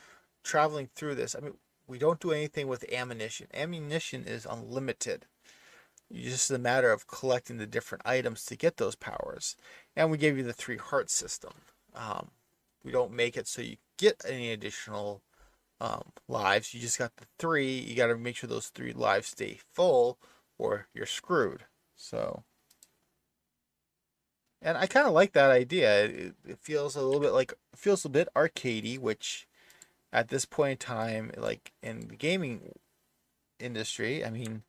traveling through this. I mean, we don't do anything with ammunition. Ammunition is unlimited. It's just a matter of collecting the different items to get those powers. And we gave you the 3 heart system. We don't make it so you get any additional lives. You just got the 3. You got to make sure those 3 lives stay full, or you're screwed. So, and I kind of like that idea. It feels a little bit like, it feels a bit arcadey, which at this point in time, like in the gaming industry, I mean,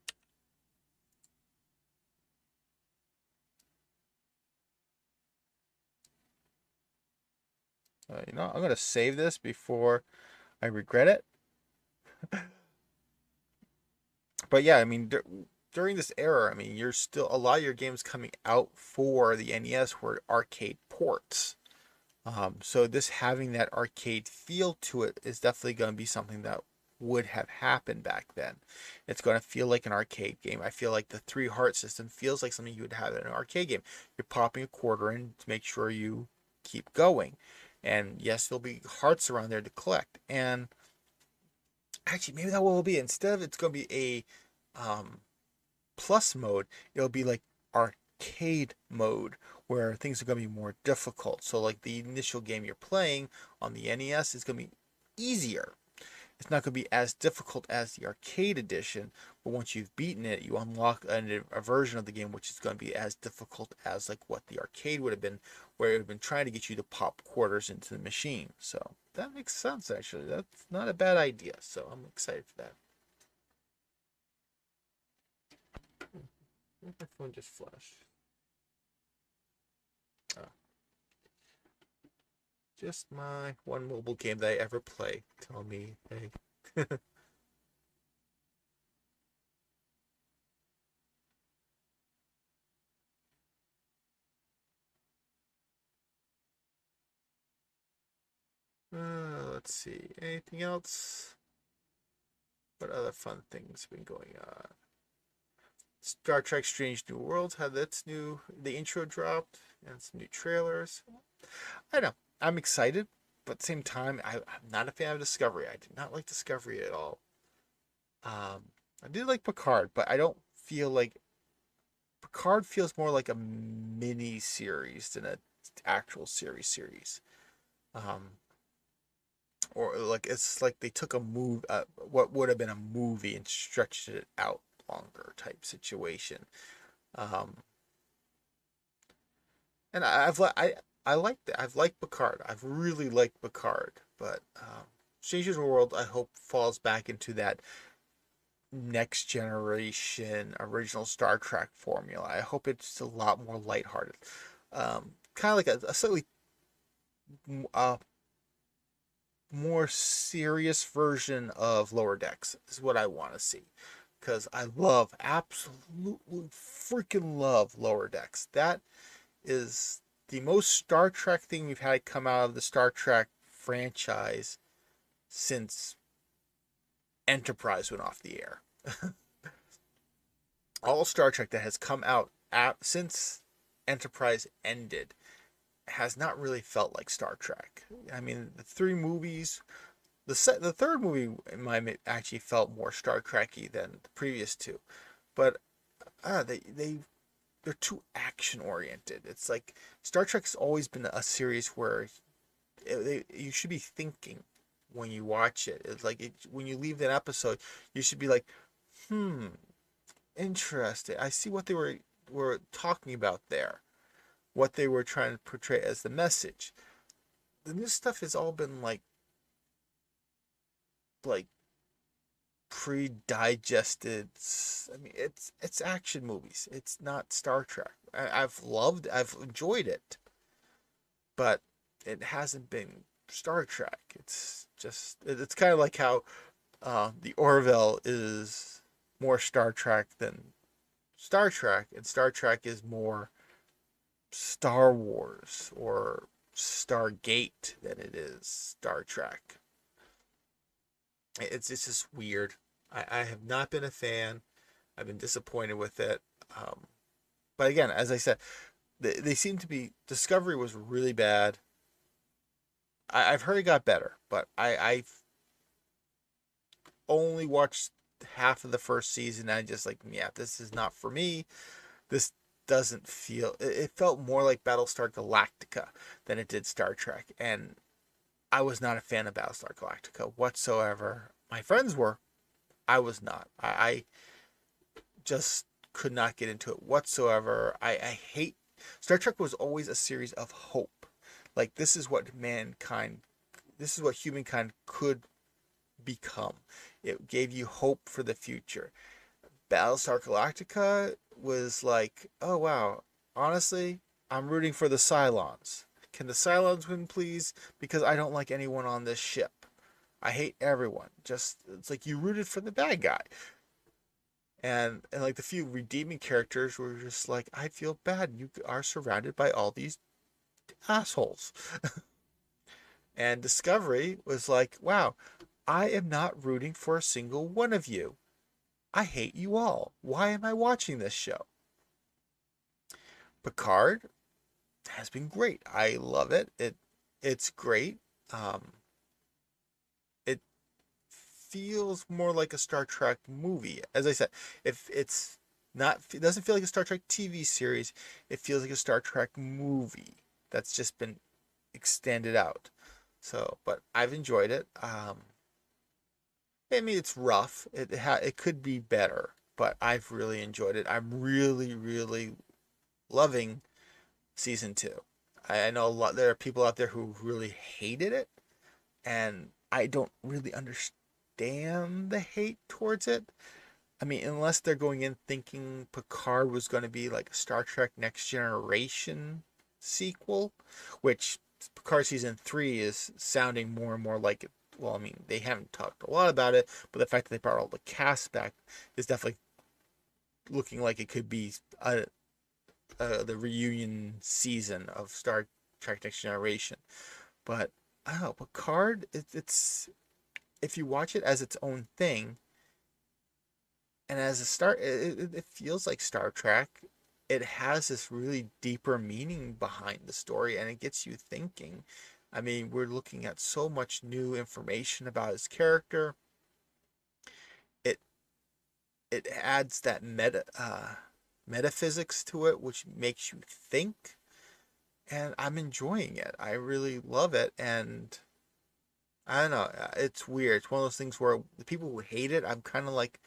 I'm gonna save this before I regret it. But yeah, I mean, during this era, I mean, you're still, a lot of your games coming out for the NES were arcade ports. So this having that arcade feel to it is definitely going to be something that would have happened back then. It's going to feel like an arcade game. I feel like the 3 heart system feels like something you would have in an arcade game. You're popping a quarter in to make sure you keep going. And yes, there'll be hearts around there to collect. And actually, maybe that will be, instead of it's going to be a plus mode, it'll be like arcade mode, where things are going to be more difficult. So like the initial game you're playing on the NES is going to be easier. It's not going to be as difficult as the arcade edition, but once you've beaten it, you unlock a version of the game which is going to be as difficult as like what the arcade would have been, where it would have been trying to get you to pop quarters into the machine. So that makes sense, actually. That's not a bad idea. So I'm excited for that. My phone just flashed. Oh. Just my one mobile game that I ever play. Tell me, hey. Let's see. Anything else? What other fun things have been going on? Star Trek Strange New Worlds had the intro dropped, and some new trailers. I know, I'm excited, but at the same time, I'm not a fan of Discovery. I did not like Discovery at all. I did like Picard, but I don't feel like Picard feels more like a mini series than an actual series. Um, or like it's like they took what would have been a movie and stretched it out longer type situation. Um, and I like that. I've liked Picard. I've really liked Picard, but Strange New World I hope falls back into that next generation original Star Trek formula. I hope it's a lot more lighthearted. Kind of like a slightly uh, more serious version of Lower Decks is what I want to see. Because I absolutely freaking love Lower Decks. That is the most Star Trek thing we've had come out of the Star Trek franchise since Enterprise went off the air. All Star Trek that has come out since Enterprise ended has not really felt like Star Trek. I mean, the 3 movies, the 3rd movie in my actually felt more Star Trekky than the previous 2, but they're too action oriented. It's like Star Trek's always been a series where you should be thinking when you watch it. It's like when you leave an episode, you should be like, interesting. I see what they were talking about there, what they were trying to portray as the message. The new stuff has all been like pre-digested. I mean, it's action movies. It's not Star Trek. I've enjoyed it, but it hasn't been Star Trek. It's kind of like how the Orville is more Star Trek than Star Trek, and Star Trek is more Star Wars or Stargate than it is Star Trek. It's just weird. I have not been a fan. I've been disappointed with it. But again, as I said, they seem to be. Discovery was really bad. I've heard it got better, but I've only watched half of the first season. And I just like, yeah, this is not for me. This doesn't feel. It felt more like Battlestar Galactica than it did Star Trek, and I was not a fan of Battlestar Galactica whatsoever. My friends were. I was not. I just could not get into it whatsoever. I hate Star Trek was always a series of hope. Like this is what mankind, this is what humankind could become. It gave you hope for the future. Battlestar Galactica was like, oh wow, honestly, I'm rooting for the Cylons. Can the Cylons win, please? Because I don't like anyone on this ship. I hate everyone. Just it's like you rooted for the bad guy. And like the few redeeming characters were just like, I feel bad. You are surrounded by all these assholes. And Discovery was like, wow, I am not rooting for a single one of you. I hate you all. Why am I watching this show? Picard has been great. I love it. It's great. It feels more like a Star Trek movie. As I said, if it's not, it doesn't feel like a Star Trek TV series. It feels like a Star Trek movie that's just been extended out. So, but I've enjoyed it. I mean, it's rough. It could be better, but I've really enjoyed it. I'm really, really loving season two. I know a lot. There are people out there who really hated it, and I don't really understand the hate towards it. I mean, unless they're going in thinking Picard was going to be like a Star Trek Next Generation sequel, which Picard season 3 is sounding more and more like it. Well, I mean, they haven't talked a lot about it, but the fact that they brought all the cast back is definitely looking like it could be the reunion season of Star Trek Next Generation. But I don't know, Picard, it's if you watch it as its own thing, and as a it feels like Star Trek. It has this really deeper meaning behind the story, and it gets you thinking. I mean, we're looking at so much new information about his character. It it adds that metaphysics to it, which makes you think, and I'm enjoying it. I really love it, and I don't know. It's weird. It's one of those things where the people who hate it, I'm kind of like,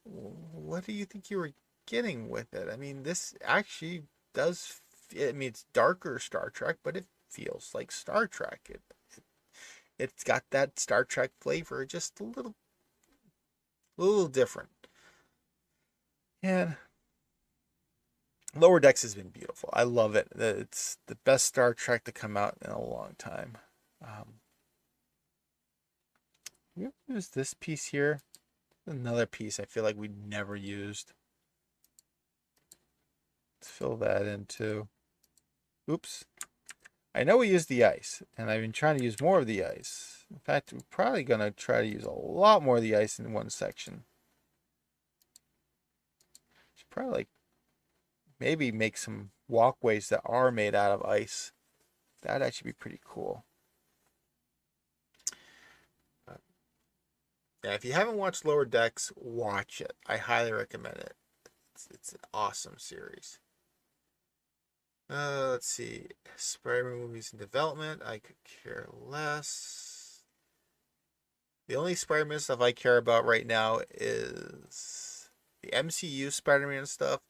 what do you think you were getting with it? I mean, this actually does. I mean, it's darker Star Trek, but it feels like Star Trek. It's got that Star Trek flavor, just a little different. And Lower Decks has been beautiful. I love it. It's the best Star Trek to come out in a long time. We used this piece here. Another piece I feel like we never used. Let's fill that in too. Oops. I know we used the ice, and I've been trying to use more of the ice. In fact, we're probably going to try to use a lot more of the ice in one section. Should probably like maybe make some walkways that are made out of ice. That'd actually be pretty cool. Yeah, if you haven't watched Lower Decks, watch it. I highly recommend it. It's an awesome series. Let's see. Spider-Man movies in development. I could care less. The only Spider-Man stuff I care about right now is the MCU Spider-Man stuff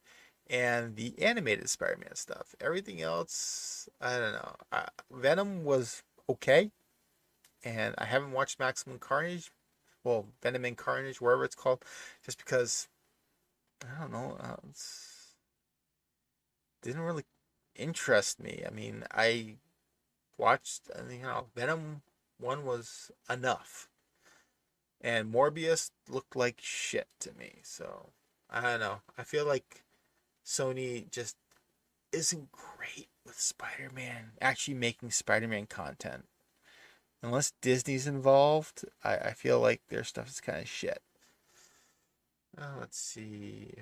and the animated Spider-Man stuff. Everything else, I don't know. Venom was okay, and I haven't watched Maximum Carnage. Well, Venom and Carnage, wherever it's called, just because I don't know. It didn't really interest me. I mean, I watched, Venom 1 was enough. And Morbius looked like shit to me. So, I don't know. I feel like Sony just isn't great with Spider-Man, actually making Spider-Man content. Unless Disney's involved, I feel like their stuff is kind of shit. Let's see.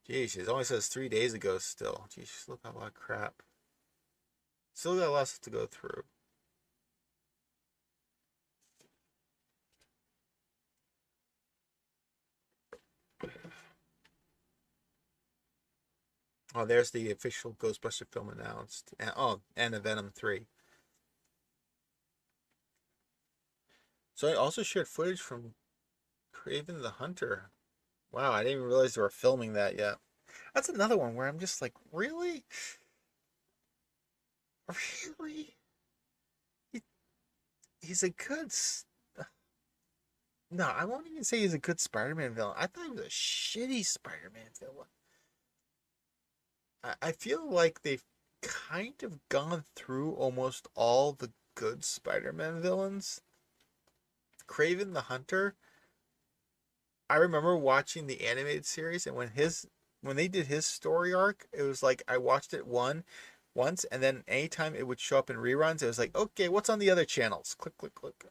Jeez, it only says 3 days ago still. Jeez, look at a lot of crap. Still got lots to go through. Oh, there's the official Ghostbuster film announced. And a Venom 3. So I also shared footage from Craven the Hunter. Wow, I didn't even realize they were filming that yet. That's another one where I'm just like, really? Really? He, he's a good... No, I won't even say he's a good Spider-Man villain. I thought he was a shitty Spider-Man villain. I feel like they've kind of gone through almost all the good Spider-Man villains. Craven the Hunter, I remember watching the animated series, and when they did his story arc, it was like I watched it once, and then anytime it would show up in reruns, it was like, okay, what's on the other channels? Click, click, click.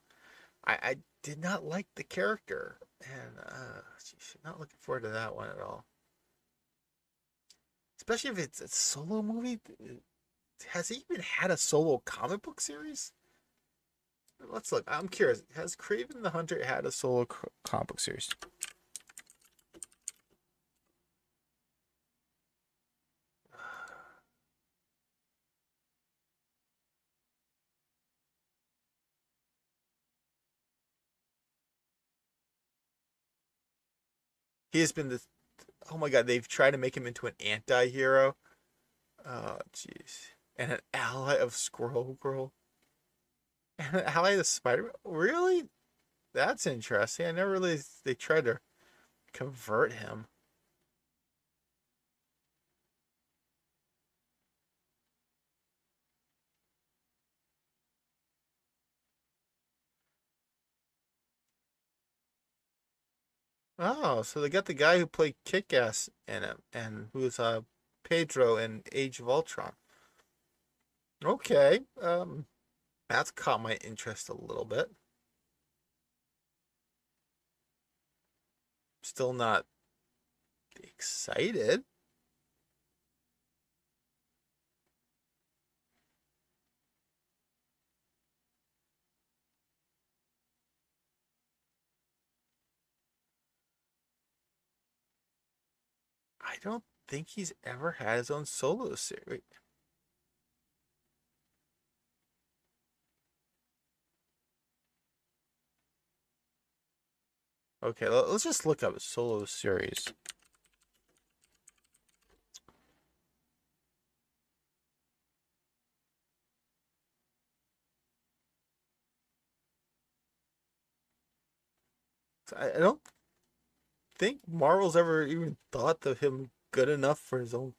I did not like the character, and not looking forward to that one at all. Especially if it's a solo movie. Has he even had a solo comic book series? Let's look. I'm curious. Has Craven the Hunter had a solo comic book series? He has been this. Oh my god, they've tried to make him into an anti-hero. Oh, jeez. And an ally of Squirrel Girl. And an ally of Spider-Man. Really? That's interesting. I never realized they tried to convert him. Oh, so they got the guy who played Kick-Ass in it, and who's Pedro in Age of Ultron. Okay, that's caught my interest a little bit. Still not excited. I don't think he's ever had his own solo series. Okay, let's just look up his solo series. I don't think Marvel's ever even thought of him good enough for his own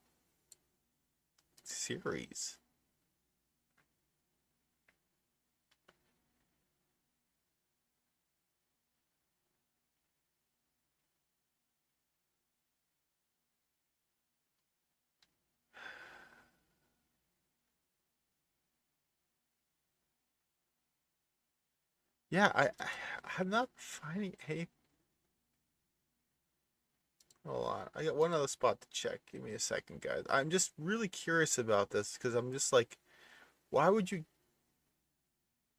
series. Yeah, I'm not finding. Hey, hold on. I got one other spot to check. Give me a second, guys. I'm just really curious about this because I'm just like, why would you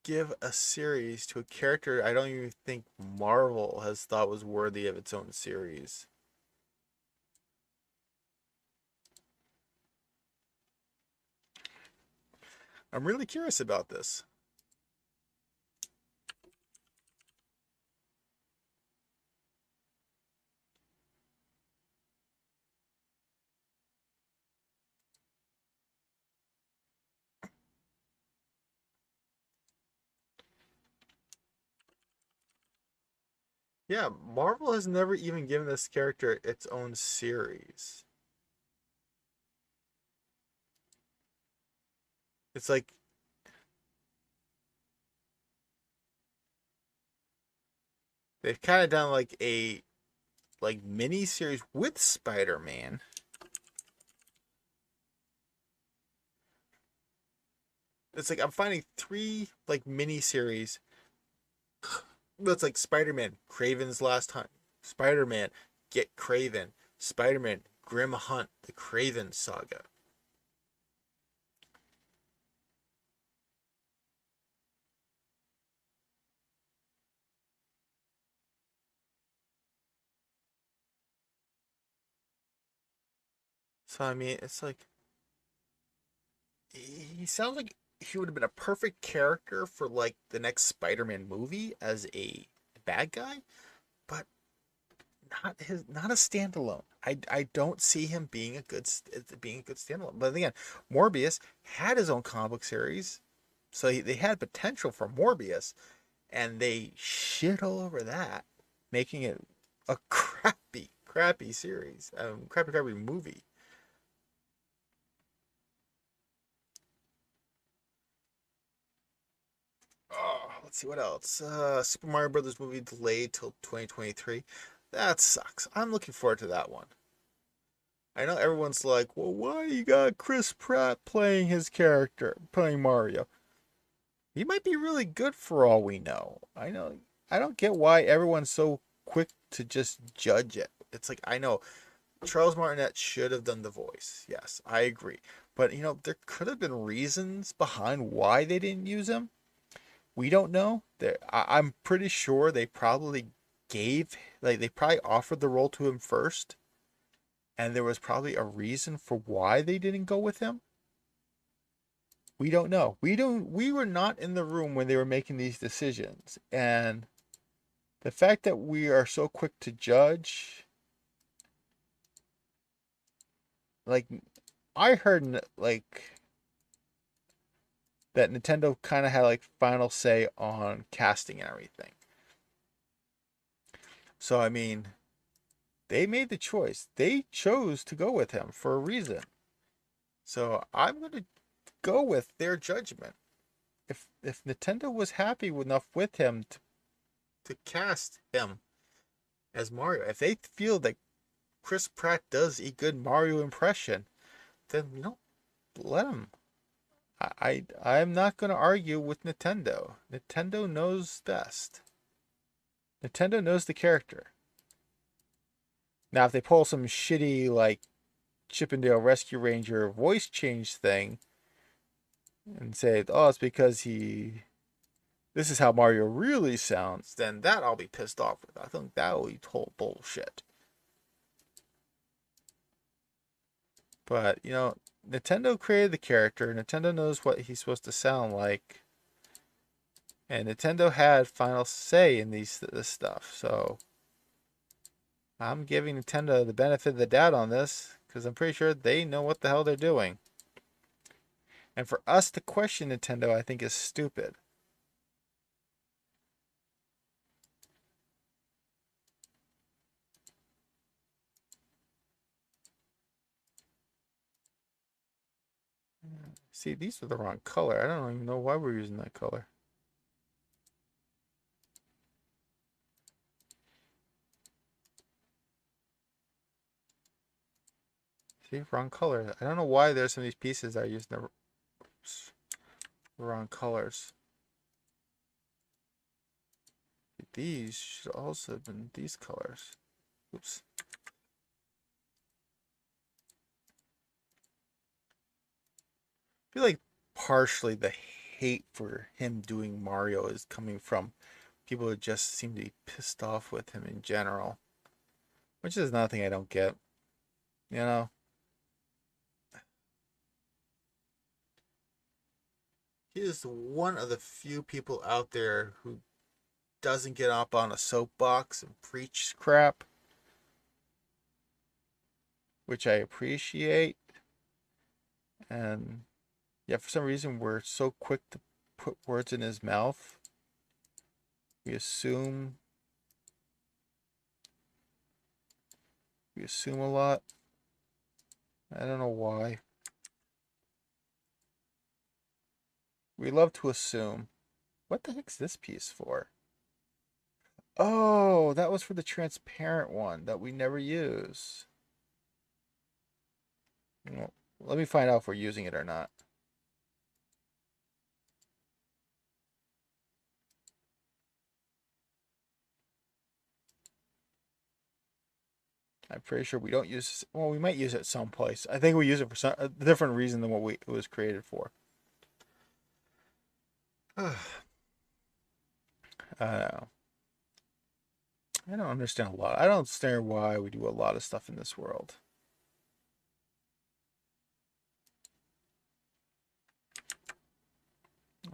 give a series to a character I don't even think Marvel has thought was worthy of its own series? I'm really curious about this. Yeah, Marvel has never even given this character its own series. It's like they've kind of done like a mini series with Spider-Man. It's like I'm finding 3 like mini series that's like Spider-Man, Craven's Last Hunt, Spider-Man, Get Craven, Spider-Man, Grim Hunt, the Craven Saga. So I mean, it's like he sounds like he would have been a perfect character for like the next Spider-Man movie as a bad guy, but not a standalone. I don't see him being a good standalone. But again, Morbius had his own comic book series, so they had potential for Morbius, and they shit all over that, making it a crappy series, crappy movie. Oh, let's see what else. Super Mario Brothers movie delayed till 2023. That sucks. I'm looking forward to that one. I know everyone's like, well, why you got Chris Pratt playing his character, playing Mario? He might be really good for all we know. I know. I don't get why everyone's so quick to just judge it. It's like, I know Charles Martinet should have done the voice. Yes, I agree. But, there could have been reasons behind why they didn't use him. We don't know. I'm pretty sure they probably they probably offered the role to him first. And there was probably a reason for why they didn't go with him. We don't know. We were not in the room when they were making these decisions. And the fact that we are so quick to judge, like, I heard like that Nintendo kind of had like final say on casting and everything. So I mean, they made the choice. They chose to go with him for a reason. So I'm going to go with their judgment. If Nintendo was happy enough with him to cast him as Mario, if they feel that Chris Pratt does a good Mario impression, then let him. I'm not going to argue with Nintendo. Nintendo knows best. Nintendo knows the character. Now, if they pull some shitty like Chippendale Rescue Ranger voice change thing and say, "Oh, it's because this is how Mario really sounds," then that I'll be pissed off with. I think that will be total bullshit. But, Nintendo created the character. Nintendo knows what he's supposed to sound like. And Nintendo had final say in this stuff. So I'm giving Nintendo the benefit of the doubt on this because I'm pretty sure they know what the hell they're doing. And for us to question Nintendo, I think is stupid. See, these are the wrong color. I don't even know why we're using that color. See, wrong color. I don't know why there's some of these pieces that are using the wrong colors. These should also have been these colors. Oops. I feel like partially the hate for him doing Mario is coming from people who just seem to be pissed off with him in general, which is nothing I don't get. You know, he is one of the few people out there who doesn't get up on a soapbox and preach crap, which I appreciate. And yeah, for some reason, we're so quick to put words in his mouth. We assume a lot. I don't know why. We love to assume. What the heck's this piece for? Oh, that was for the transparent one that we never use. Well, let me find out if we're using it or not. I'm pretty sure we don't use. Well, we might use it someplace. I think we use it for a different reason than what it was created for. I don't know. I don't understand a lot. I don't understand why we do a lot of stuff in this world.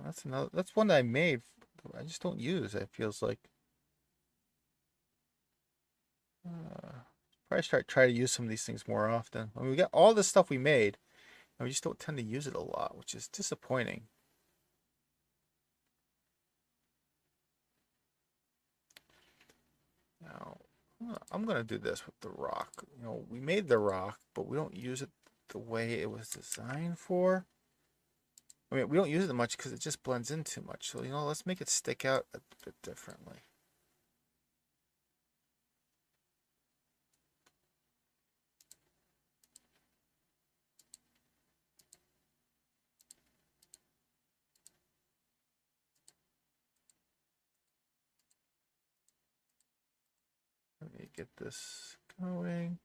That's one that I made. I just don't use. It feels like. Probably try to use some of these things more often. I mean, we got all this stuff we made, and we just don't tend to use it a lot, which is disappointing. Now, I'm gonna do this with the rock. You know, we made the rock, but we don't use it the way it was designed for. I mean, we don't use it much because it just blends in too much. So, you know, let's make it stick out a bit differently. Let me get this going.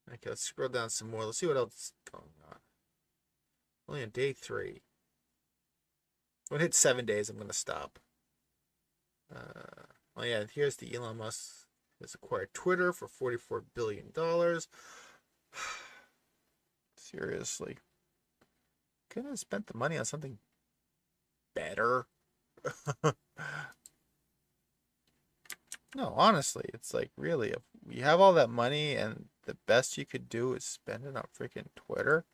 Okay, let's scroll down some more. Let's see what else is going on. Only on day 3. When it hits 7 days, I'm going to stop. Oh yeah, here's the Elon Musk has acquired Twitter for $44 billion. Seriously. Couldn't have spent the money on something better. No, honestly, it's like really, if you have all that money and the best you could do is spend it on freaking Twitter.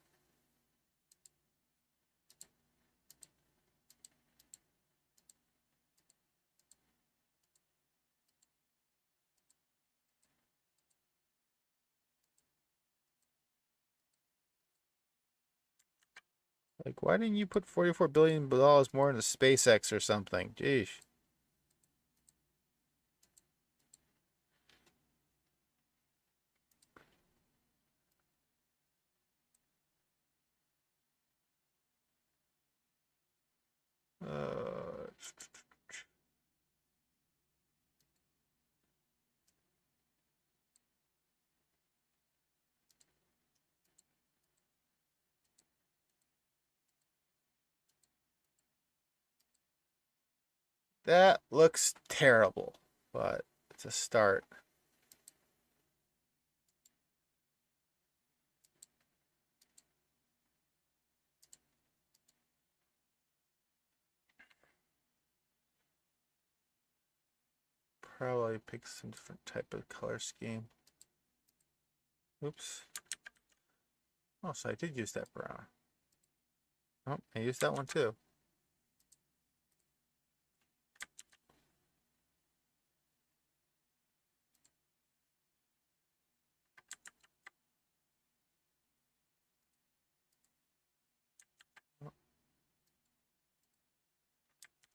Like, why didn't you put $44 billion more into SpaceX or something? Jeez. Uh, that looks terrible, but it's a start. Probably pick some different type of color scheme. Oops. Oh, so I did use that brown. Oh, I used that one too.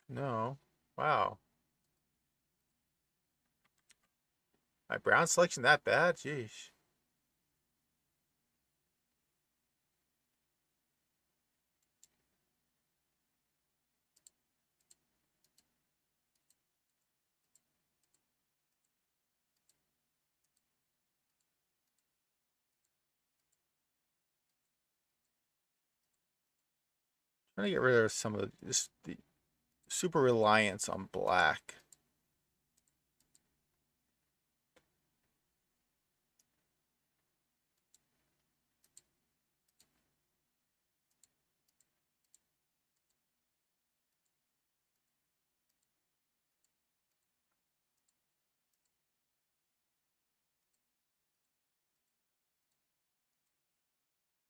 No. Wow. My brown selection that bad? Jeez. Trying to get rid of some of the super reliance on black.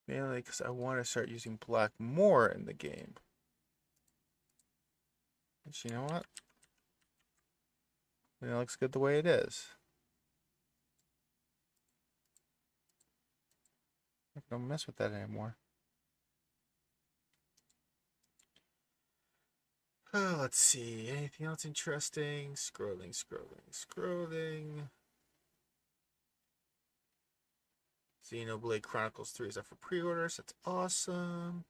Mainly because I want to start using black more in the game. But you know what? It looks good the way it is. I don't mess with that anymore. Let's see. Anything else interesting? Scrolling, scrolling, scrolling. Xenoblade Chronicles 3 is up for pre-orders. That's awesome.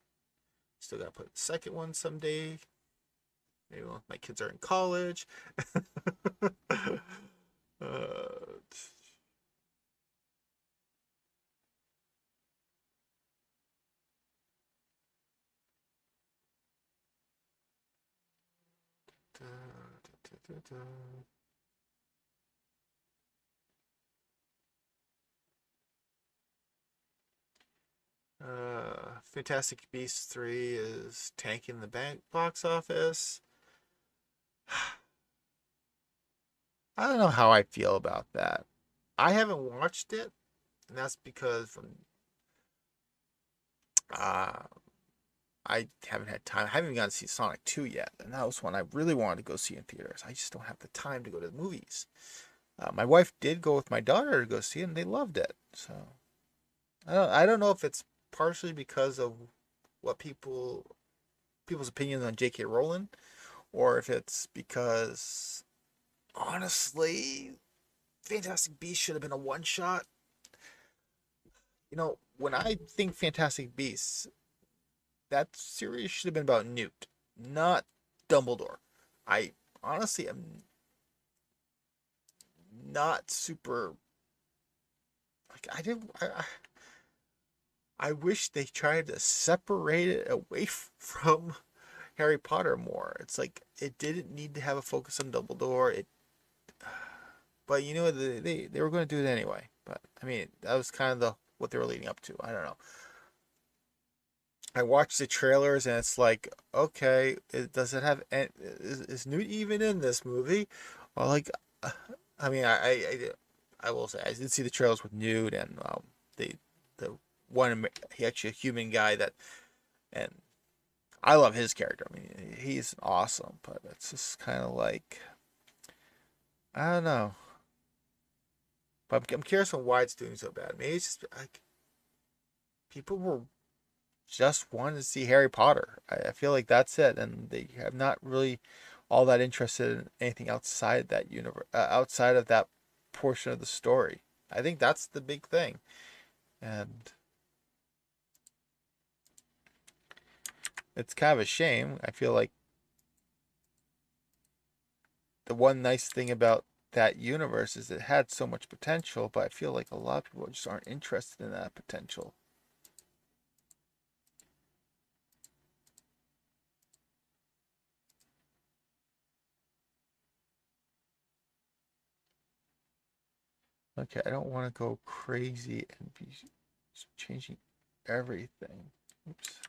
Still gotta put the second one someday. Maybe when my kids are in college. uh, da, da, da, da. Fantastic Beasts 3 is tanking the box office. I don't know how I feel about that. I haven't watched it, and that's because uh, I haven't had time. I haven't even gone to see Sonic 2 yet, and that was one I really wanted to go see in theaters. I just don't have the time to go to the movies. My wife did go with my daughter to go see it, and they loved it. So I don't know if it's partially because of what people's opinions on J.K. Rowling, or if it's because honestly, Fantastic Beasts should have been a one shot. When I think Fantastic Beasts, that series should have been about Newt, not Dumbledore. I honestly am not super like I didn't. I wish they tried to separate it away from Harry Potter more. It's like it didn't need to have a focus on Dumbledore. But they were going to do it anyway. But I mean, that was kind of what they were leading up to. I don't know. I watched the trailers and it's like, okay, does it have? Is Newt even in this movie? Well, like, I mean, I will say I did see the trailers with Newt and the one he actually a human guy and I love his character. I mean, he's awesome, but it's just kind of like I don't know. But I'm curious on why it's doing so bad. Maybe it's just like people were just wanting to see Harry Potter. I feel like that's it, and they have not really all that interested in anything outside that universe, outside of that portion of the story. I think that's the big thing, and it's kind of a shame. I feel like the one nice thing about that universe is it had so much potential, but I feel like a lot of people just aren't interested in that potential. Okay, I don't want to go crazy and be changing everything. Oops.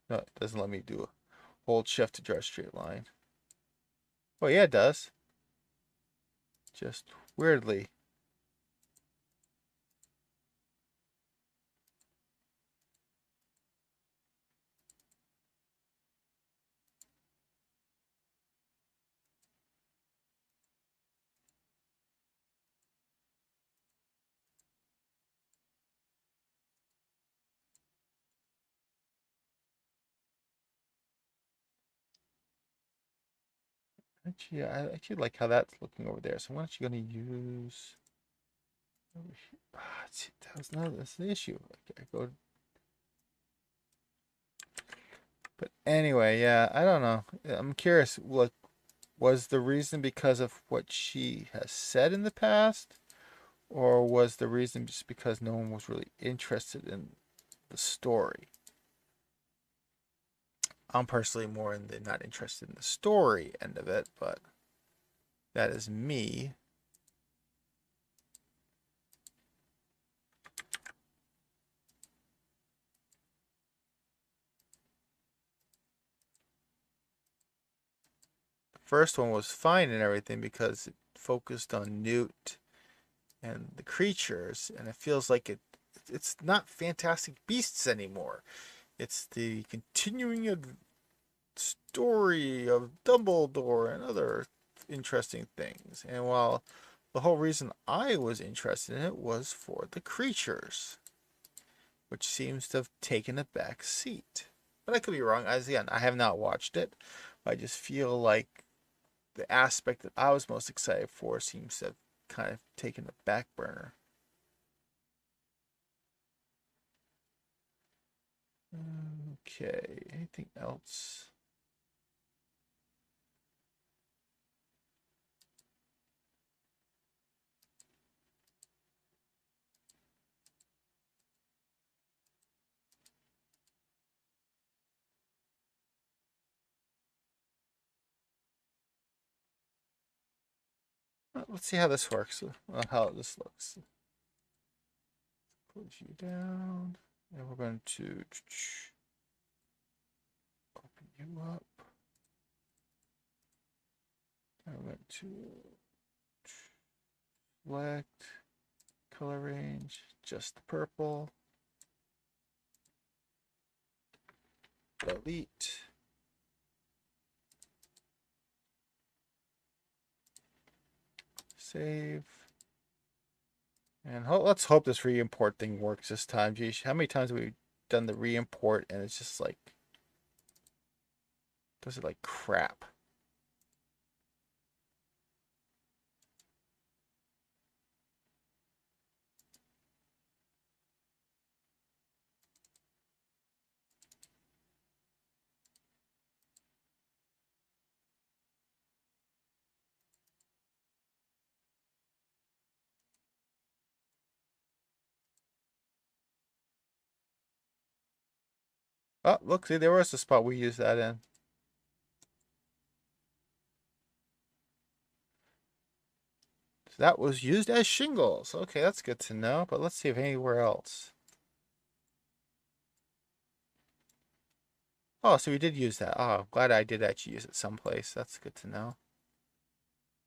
No, it doesn't let me do a hold shift to draw a straight line. Oh yeah, it does. Just weirdly. Actually, I actually like how that's looking over there. So I'm actually going to use over here. See, that's the issue. Okay, but anyway, yeah, I don't know. I'm curious. What was the reason because of what she has said in the past, or was the reason just because no one was really interested in the story? I'm personally more in the not interested in the story end of it, but that is me. The first one was fine and everything because it focused on Newt and the creatures, and it feels like it's not Fantastic Beasts anymore. It's the continuing story of Dumbledore and other interesting things. And while the whole reason I was interested in it was for the creatures, which seems to have taken a back seat. But I could be wrong. As again, I have not watched it. I just feel like the aspect that I was most excited for seems to have kind of taken a back burner. Okay, anything else? Let's see how this works. How this looks. Push you down. And we're going to open you up. And we're going to select color range, just the purple. Delete. Save. And let's hope this re-import thing works this time. Geez, how many times have we done the re-import and it's just like, does it like crap? Oh, look, see, there was the spot we used that in. So that was used as shingles. Okay, that's good to know. But let's see if anywhere else. Oh, so we did use that. Oh, I'm glad I did actually use it someplace. That's good to know.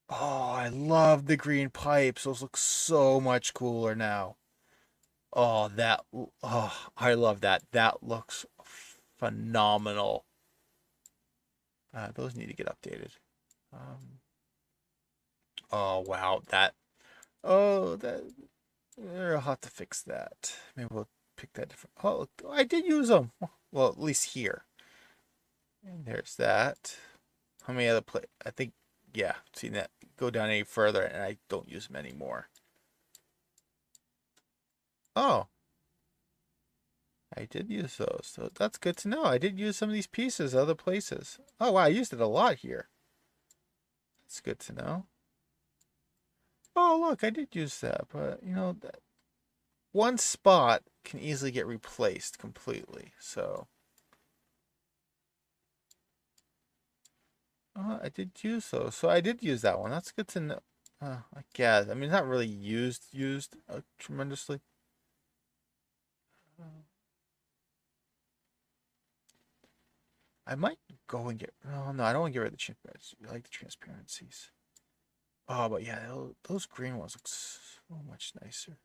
Oh, I love the green pipes. Those look so much cooler now. Oh, I love that. That looks phenomenal. Those need to get updated. Oh, wow. I'll have to fix that. Maybe we'll pick that different. Oh, I did use them. Well, at least here. And there's that. How many other I think, yeah, see that go down any further and I don't use them anymore. Oh, I did use those. So that's good to know. I did use some of these pieces other places. Oh, wow, I used it a lot here. That's good to know. Oh, look, I did use that, but you know, that one spot can easily get replaced completely. So I did use those. So I did use that one. That's good to know. I guess. I mean, it's not really used tremendously. I might go and get. Oh no, I don't want to get rid of the transparency. I like the transparencies. Oh, but yeah, those green ones look so much nicer.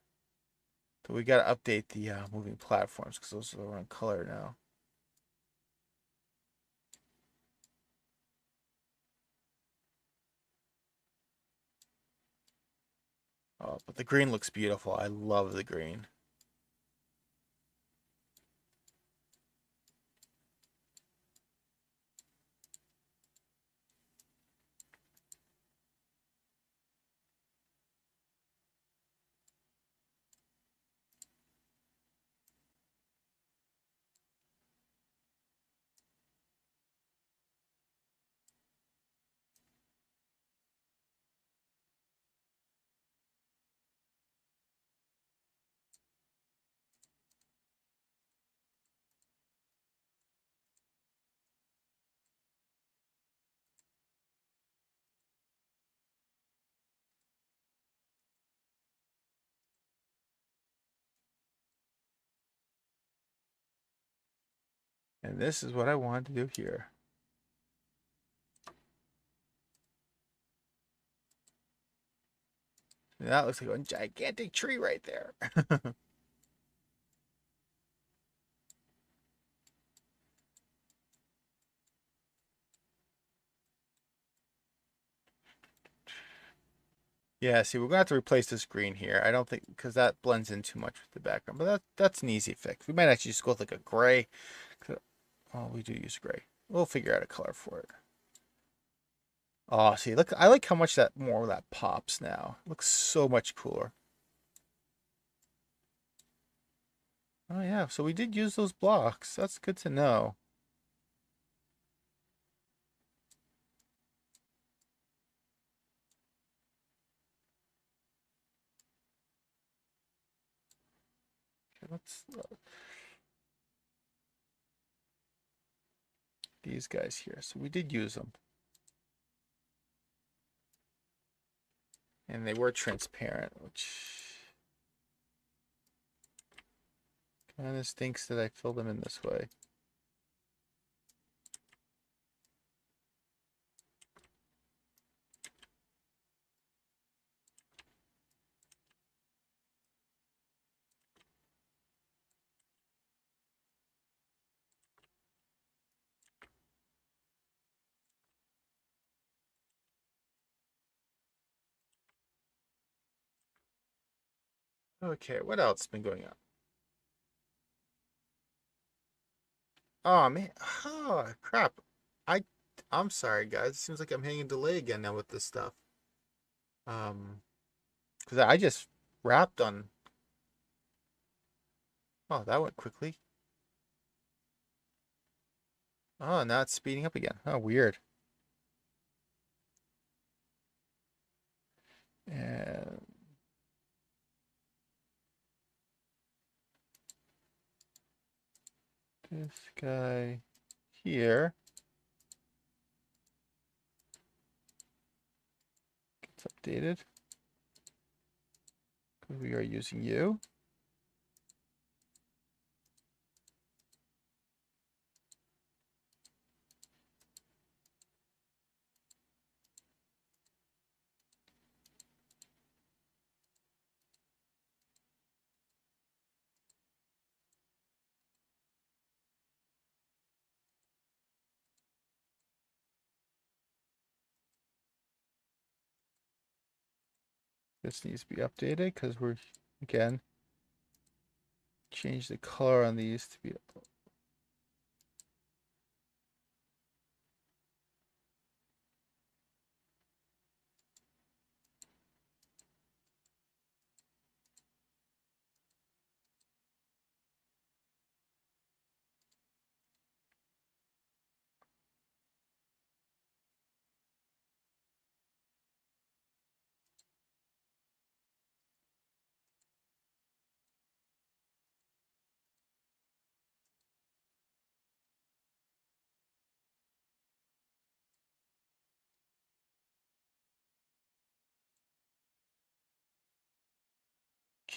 So we got to update the moving platforms because those are on color now. Oh, but the green looks beautiful. I love the green. And this is what I wanted to do here. And that looks like a gigantic tree right there. Yeah, see, we're going to have to replace this green here. I don't think, because that blends in too much with the background. But that's an easy fix. We might actually just go with like a gray. Oh, we do use gray. We'll figure out a color for it. Oh, see, look, I like how much more of that pops now. It looks so much cooler. Oh, yeah, so we did use those blocks. That's good to know. Okay, let's these guys here. So we did use them. And they were transparent, which And it stinks that I filled them in this way. Okay, what else has been going on? Oh man, oh crap. I I'm sorry guys. It seems like I'm hitting a delay again now with this stuff. Because I just wrapped on. Oh, that went quickly. Oh, now it's speeding up again. Oh, weird. And this guy here gets updated because we are using you. This needs to be updated because we're, again, change the color on these to be.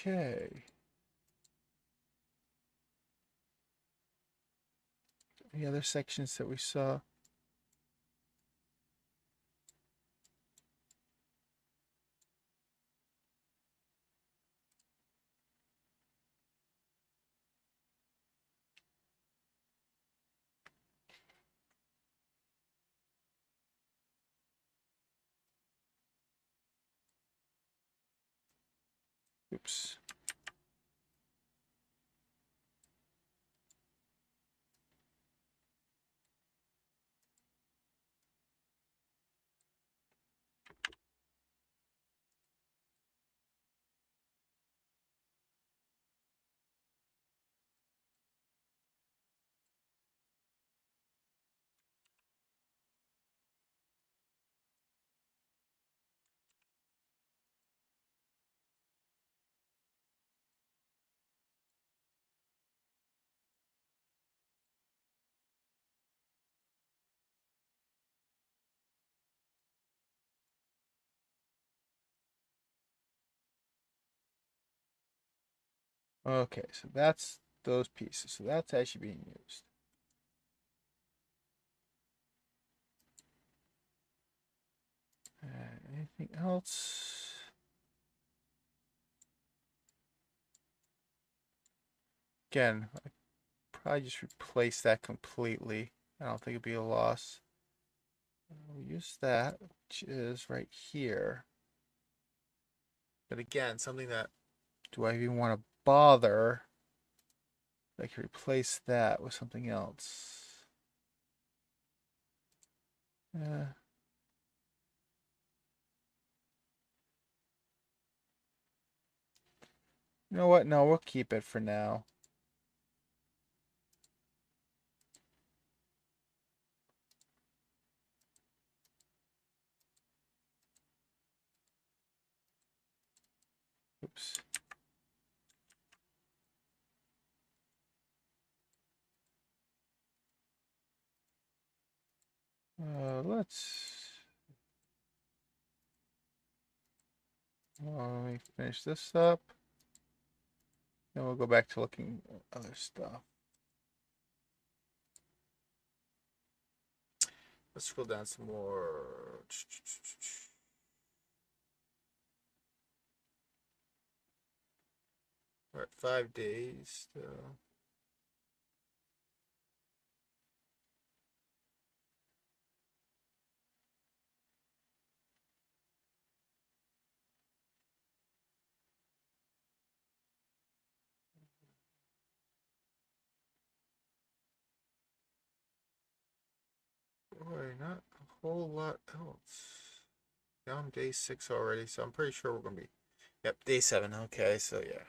Okay. Any other sections that we saw? Oops. Okay, so that's those pieces. So that's actually being used. Anything else? Again, I probably just replace that completely. I don't think it'd be a loss. We'll use that, which is right here. But again, something that, do I even want to bother? I could replace that with something else. Uh, you know what? No, we'll keep it for now. Oops. Let me finish this up. Then we'll go back to looking at other stuff. Let's scroll down some more. We're at 5 days still. Boy, not a whole lot else. Now I'm day 6 already, so I'm pretty sure we're gonna be. Yep, day 7. Okay, so yeah.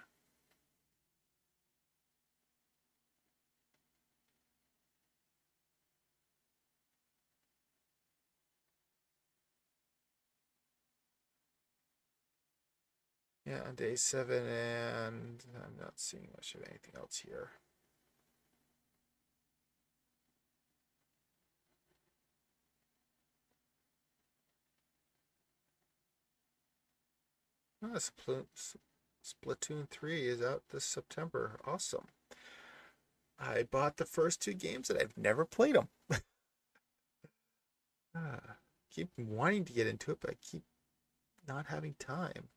Yeah, on day 7, and I'm not seeing much of anything else here. Oh, Splatoon 3 is out this September. Awesome. I bought the first 2 games and I've never played them. Keep wanting to get into it, but I keep not having time.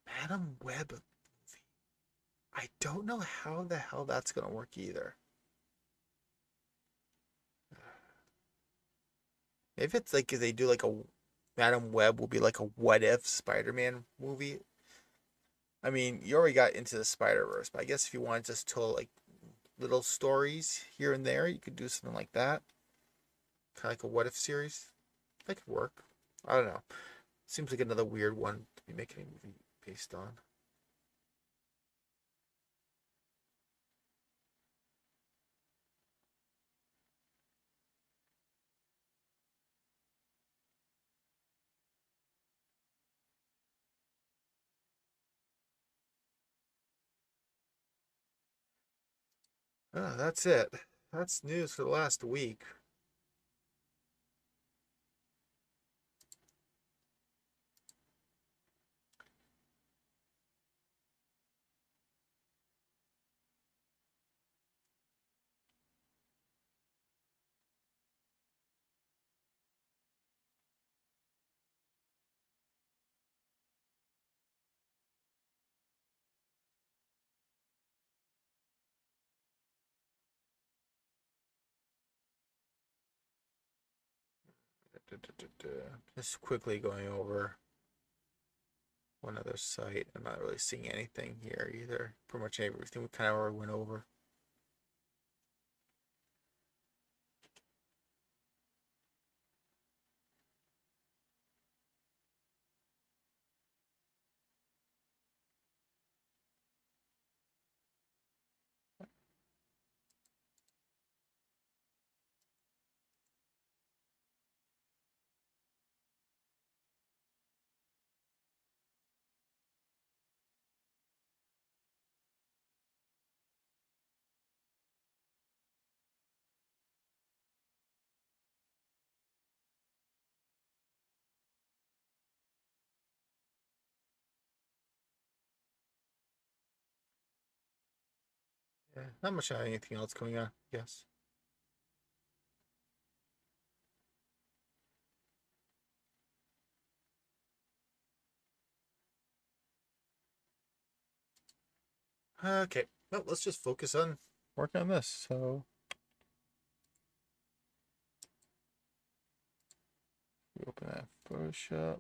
Madam Web movie. I don't know how the hell that's gonna work either. Maybe it's like if they do like a Madam Web will be like a what if Spider-Man movie. I mean, you already got into the Spider-Verse, but I guess if you wanted just to like little stories here and there, you could do something like that. Kind of like a what if series. That could work. I don't know. Seems like another weird one to be making a movie based on. That's it. That's news for the last week. Just quickly going over one other site. I'm not really seeing anything here either. Pretty much everything we kind of already went over. Yeah, not much of anything else going on, I guess. Okay, well, let's just focus on working on this. So we open that Photoshop.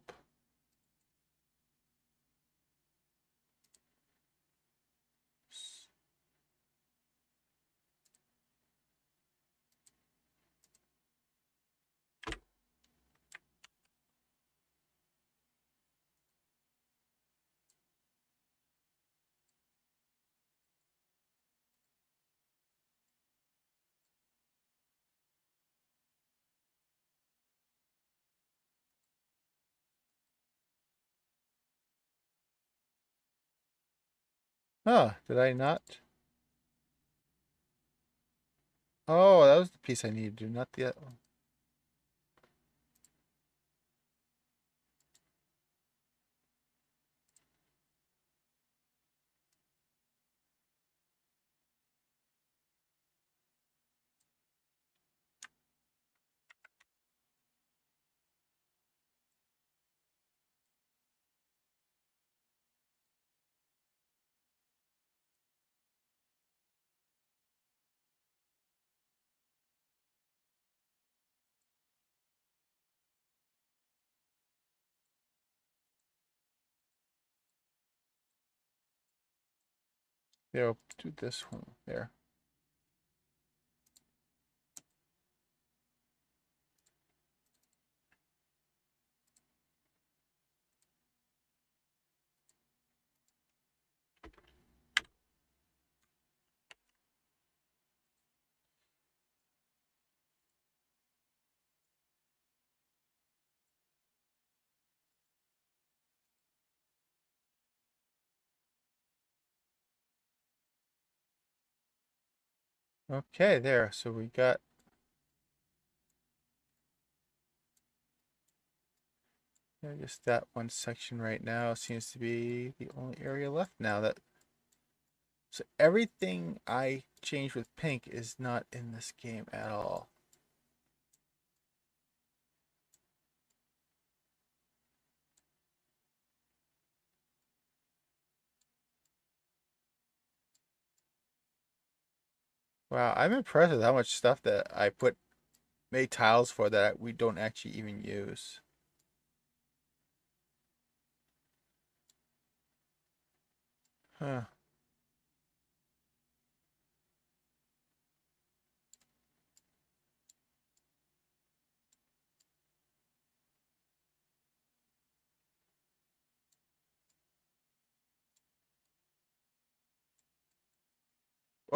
Ah, did I not? Oh, that was the piece I needed to do, not the other one. There, I'll do this one there. Okay, there. So we got I guess that one section right now seems to be the only area left now that so everything I changed with pink is not in this game at all. Wow, I'm impressed with how much stuff that I made tiles for that we don't actually even use. Huh.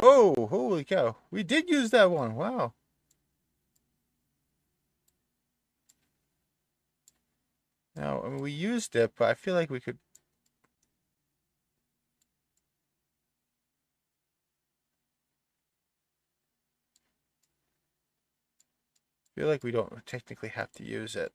Oh, holy cow. We did use that one. Wow. Now, I mean, we used it, but I feel like we could. Feel like we don't technically have to use it.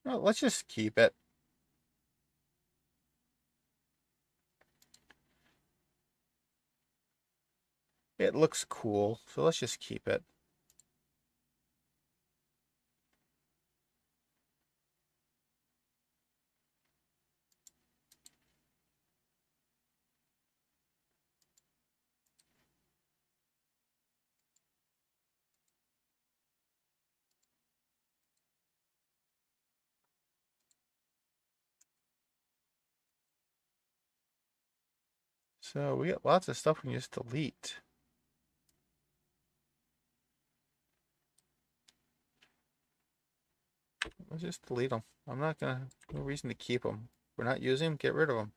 Well, let's just keep it. It looks cool, so let's just keep it. So we got lots of stuff we can just delete. Let's just delete them. I'm not gonna, no reason to keep them. We're not using them, get rid of them.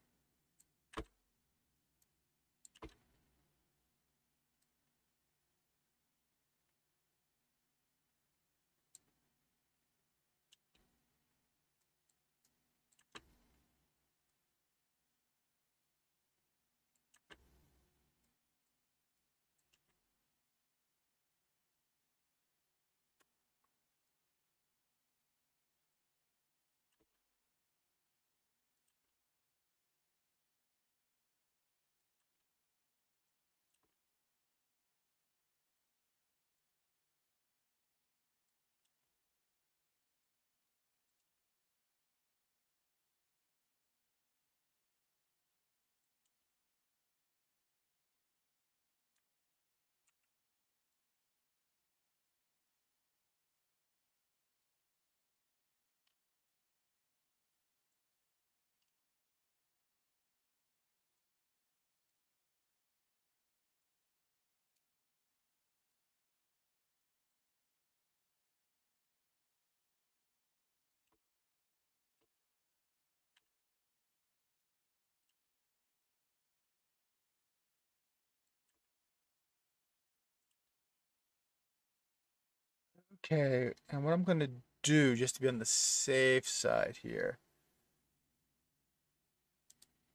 Okay, and what I'm gonna do just to be on the safe side here,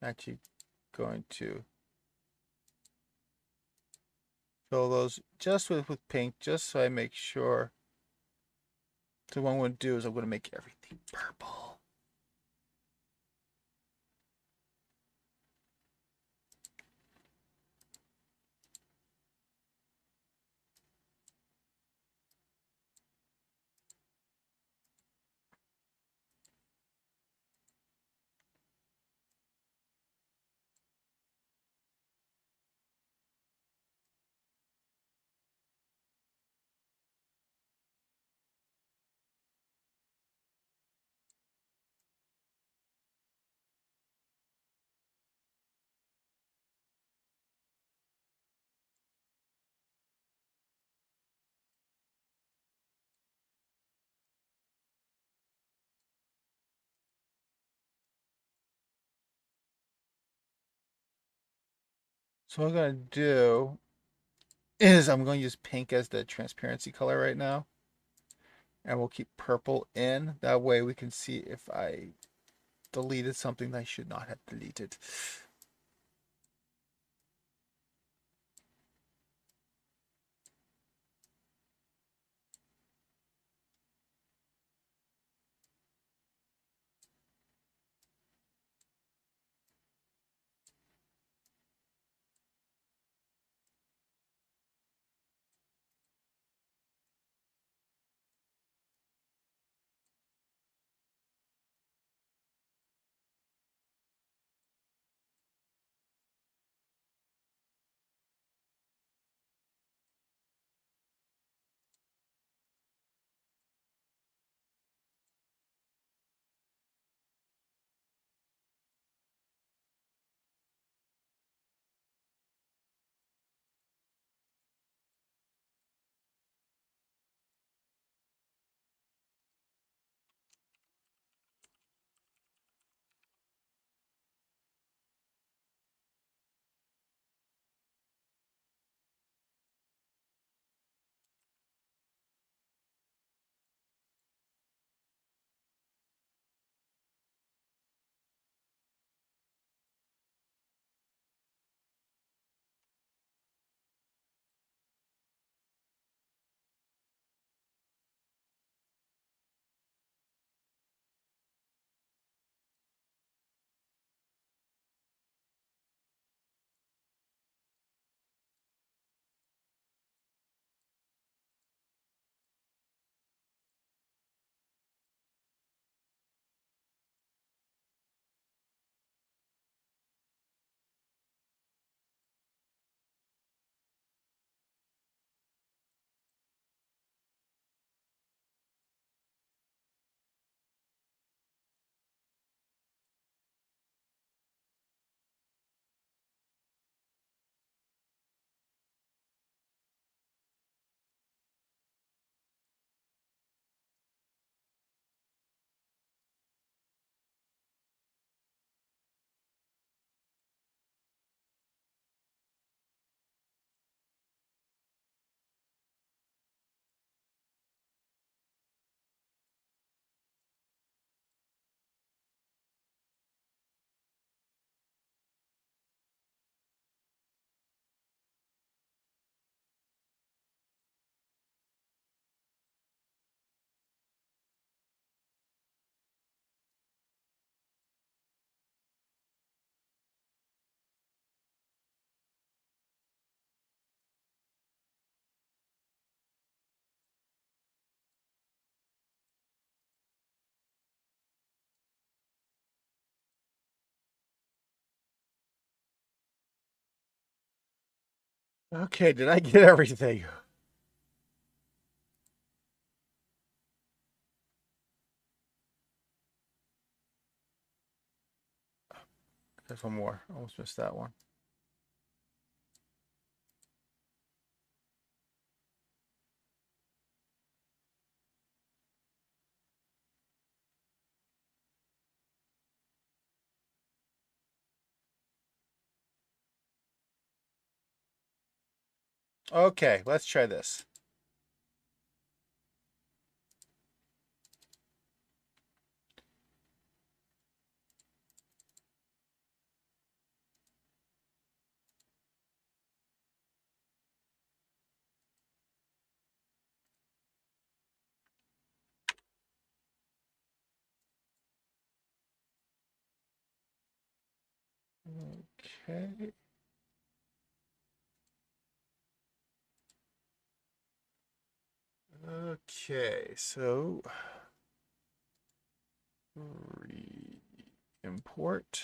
actually going to fill those just with pink, just so I make sure. So what I'm gonna do is I'm gonna make everything purple. So what I'm going to do is I'm going to use pink as the transparency color right now. And we'll keep purple in. That way we can see if I deleted something that I should not have deleted. Okay, did I get everything? There's one more. Almost missed that one. Okay, let's try this. Okay. Okay, so re-import,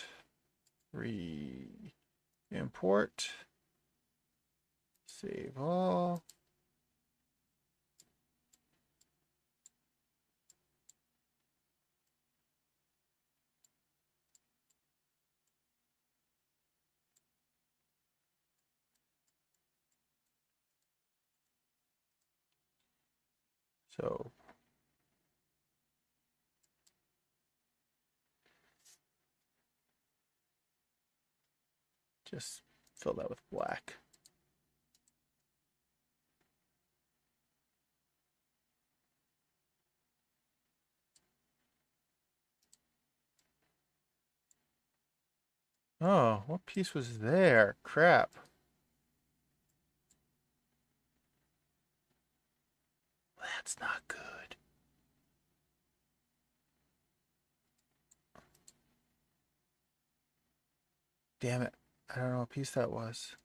re-import, save all. So just Fill that with black. Oh, what piece was there? Crap. That's not good. Damn it. I don't know what piece that was.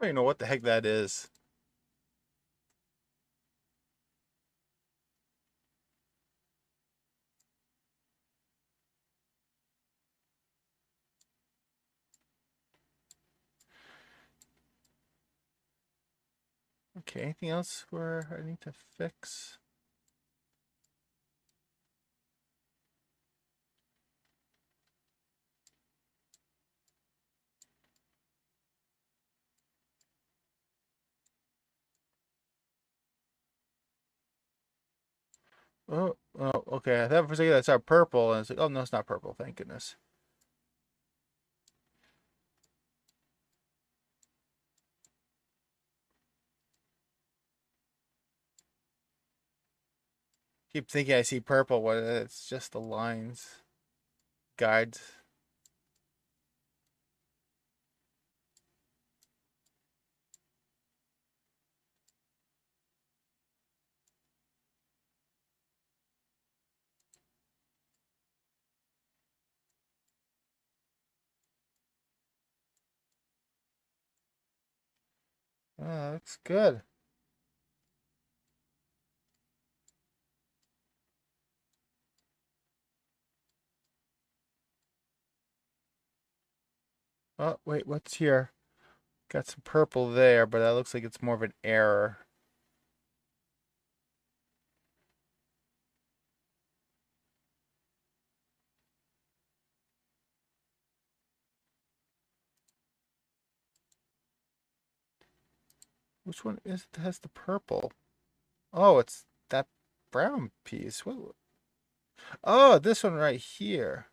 I don't even know what the heck that is. Okay, anything else where I need to fix? Oh, okay. I thought for a second that's our purple, and it's like, oh no, it's not purple. Thank goodness. Keep thinking I see purple, but it's just the lines, guides. Oh, that's good. Oh, wait, what's here? Got some purple there, but that looks like it's more of an error. Which one is it that has the purple? Oh, it's that brown piece. What? Oh, this one right here.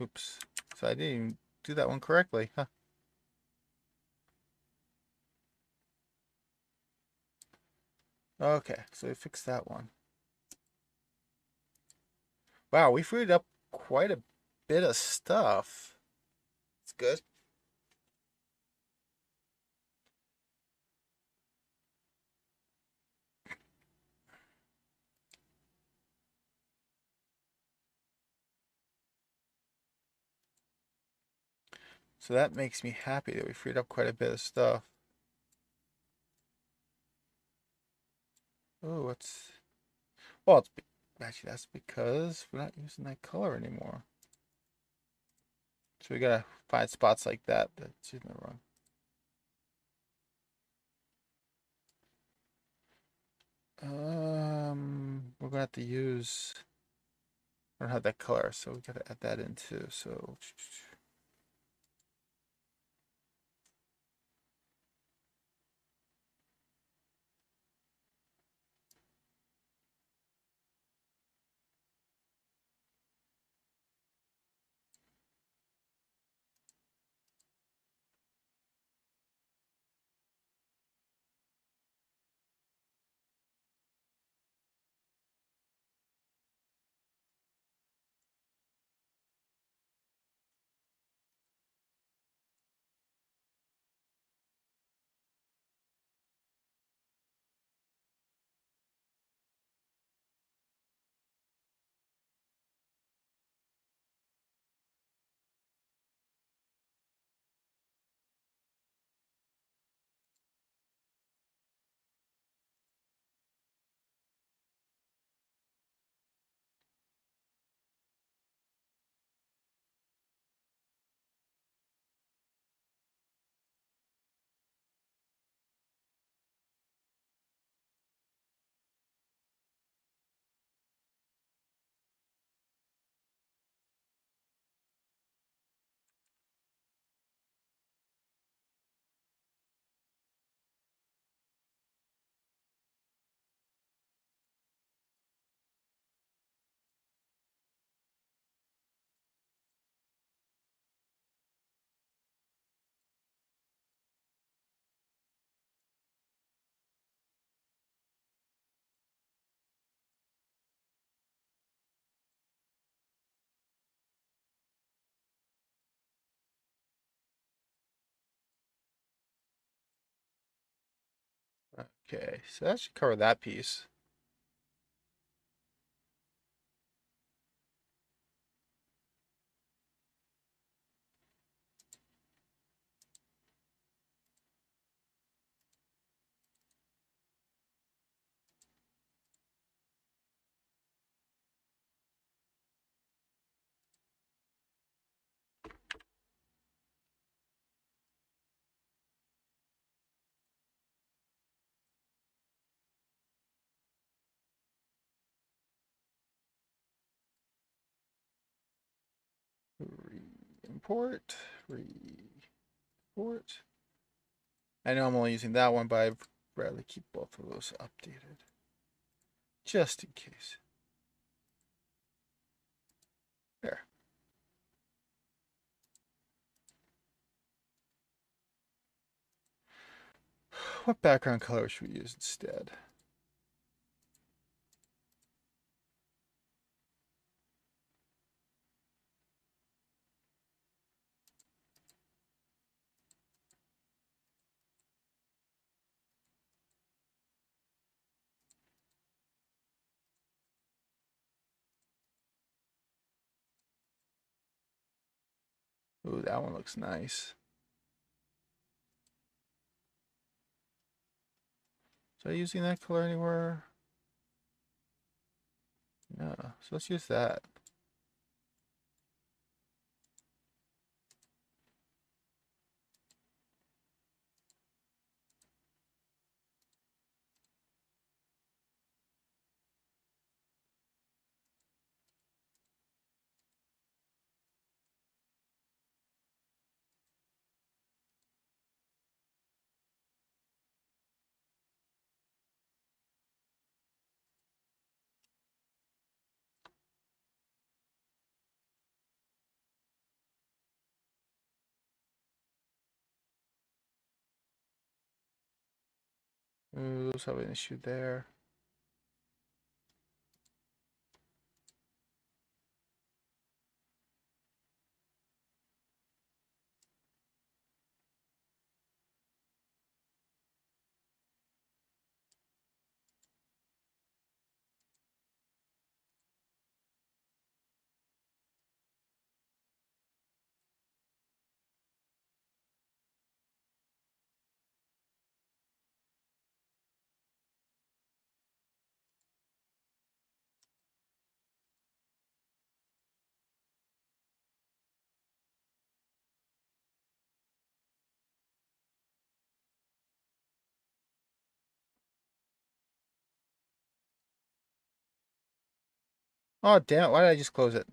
Oops. So I didn't even do that one correctly, huh? Okay, so we fixed that one. Wow, we freed up quite a bit of stuff. It's good. So that makes me happy that we freed up quite a bit of stuff. Oh, what's... Well, actually, that's because we're not using that color anymore. So we gotta find spots like that that's in the wrong. We're gonna have to use... I don't have that color, so we gotta add that in too. So... Okay, so that should cover that piece. report. I know I'm only using that one, but I'd rather keep both of those updated. Just in case. There. What background color should we use instead? Ooh, that one looks nice. Is I using that color anywhere? No. So let's use that. Ooh, those have an issue there. Oh, damn it. Why did I just close it?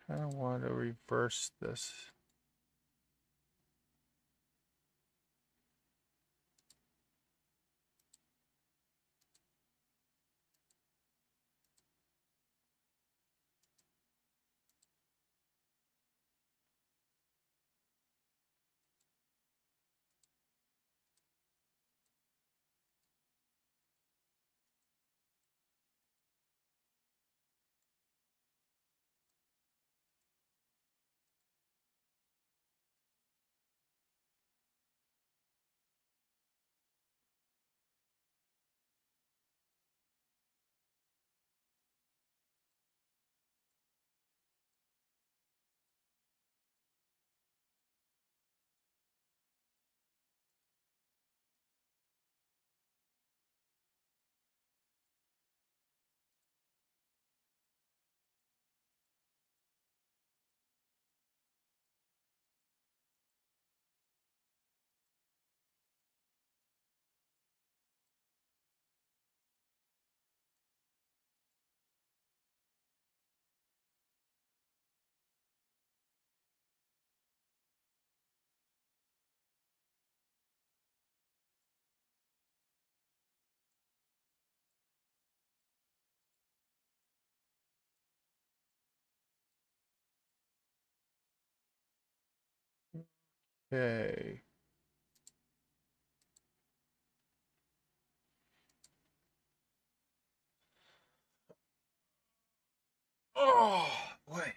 Kind of want to reverse this. Okay. Oh, boy.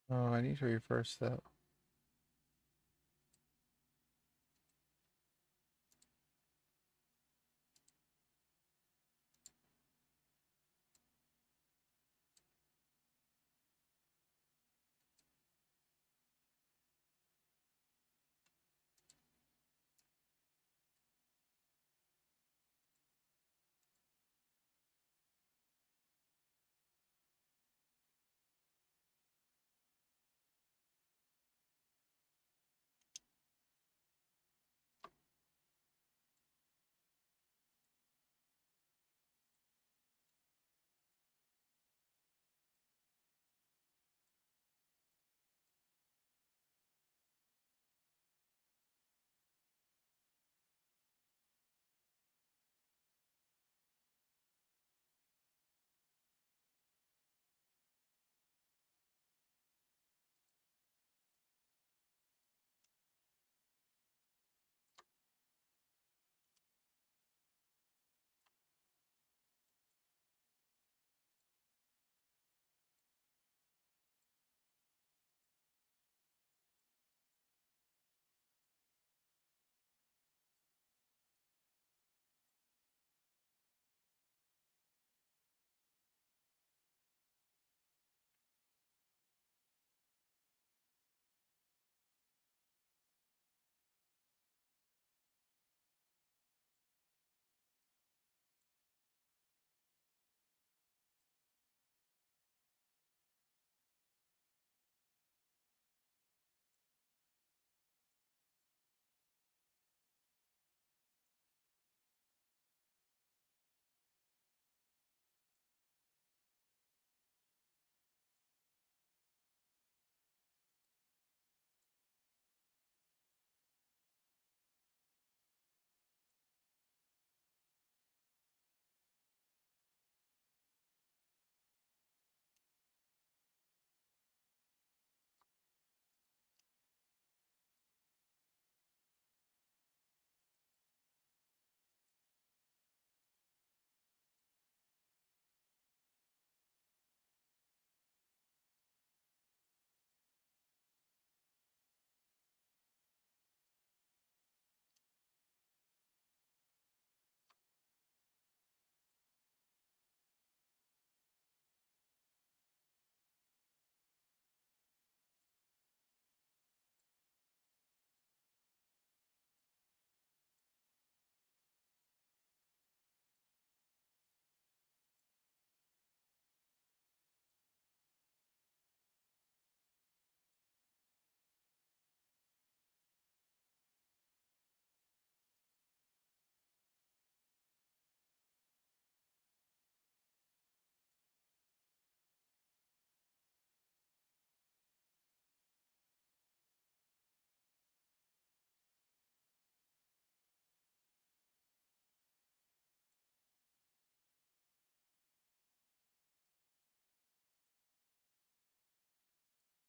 Oh, I need to reverse that.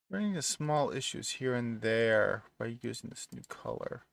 Running into small issues here and there by using this new color.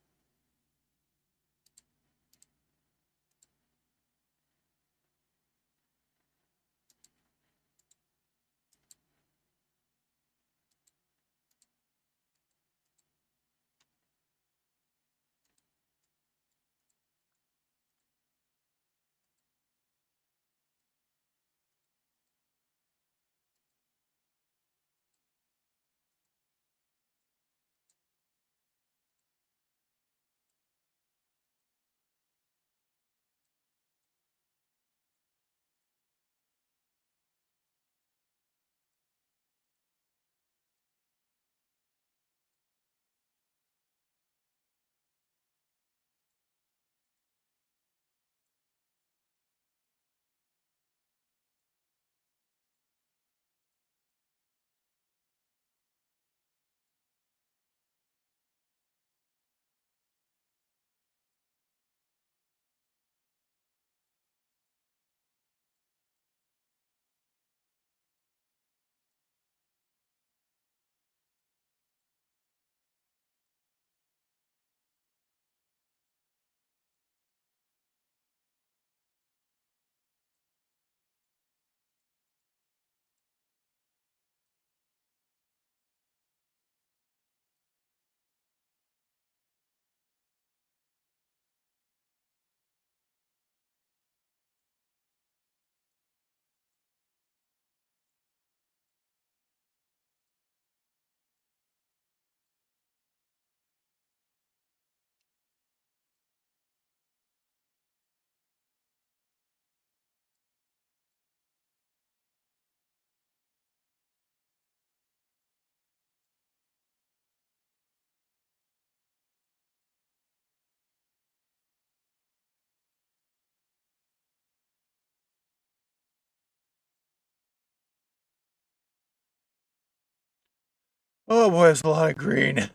Oh boy, there's a lot of green.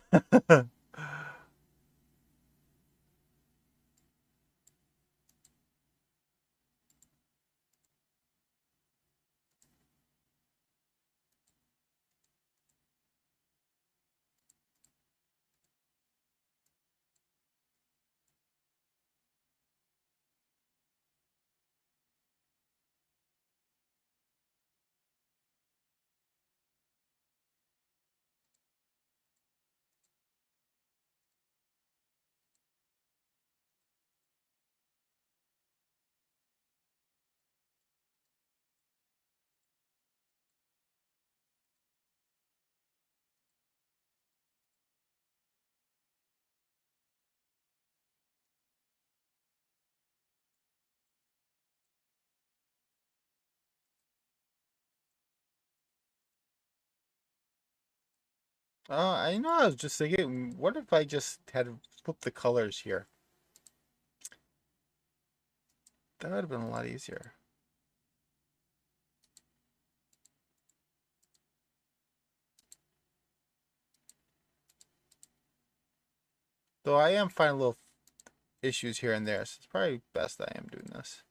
I know. I was just thinking, what if I just had flipped the colors here? That would have been a lot easier. Though I am finding little issues here and there, so it's probably best I am doing this.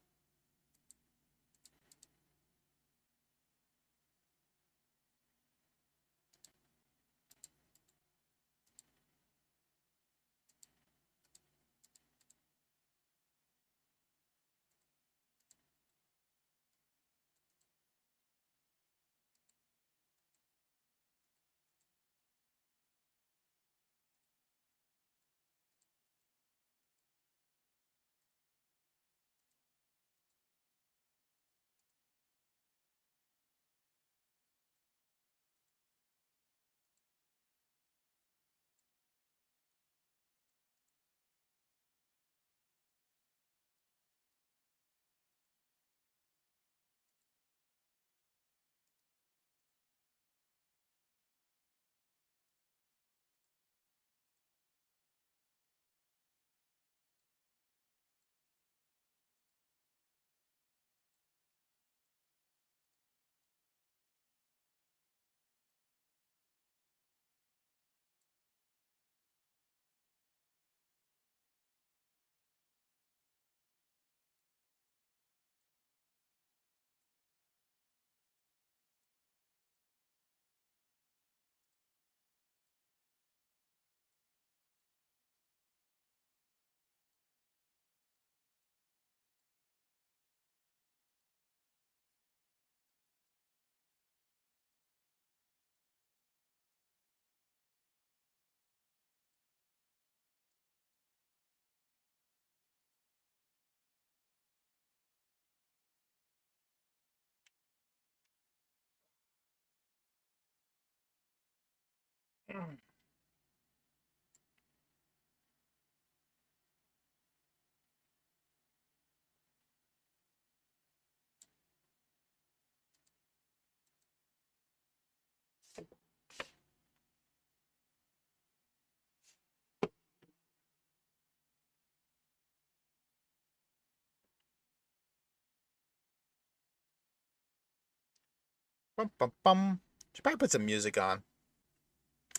Bum, bum, bum. Should probably put some music on.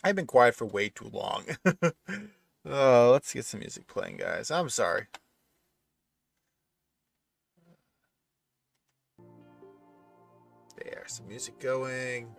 I've been quiet for way too long. Let's get some music playing, guys. I'm sorry. There's some music going.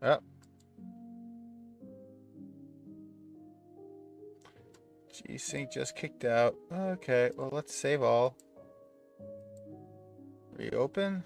Oh, G-Sync just kicked out. Okay, well, let's save all. Reopen.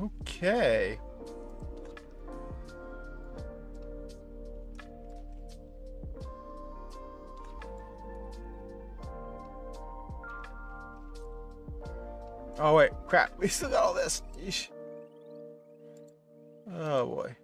Okay. Oh wait, crap. We still got all this. Yeesh. Oh boy.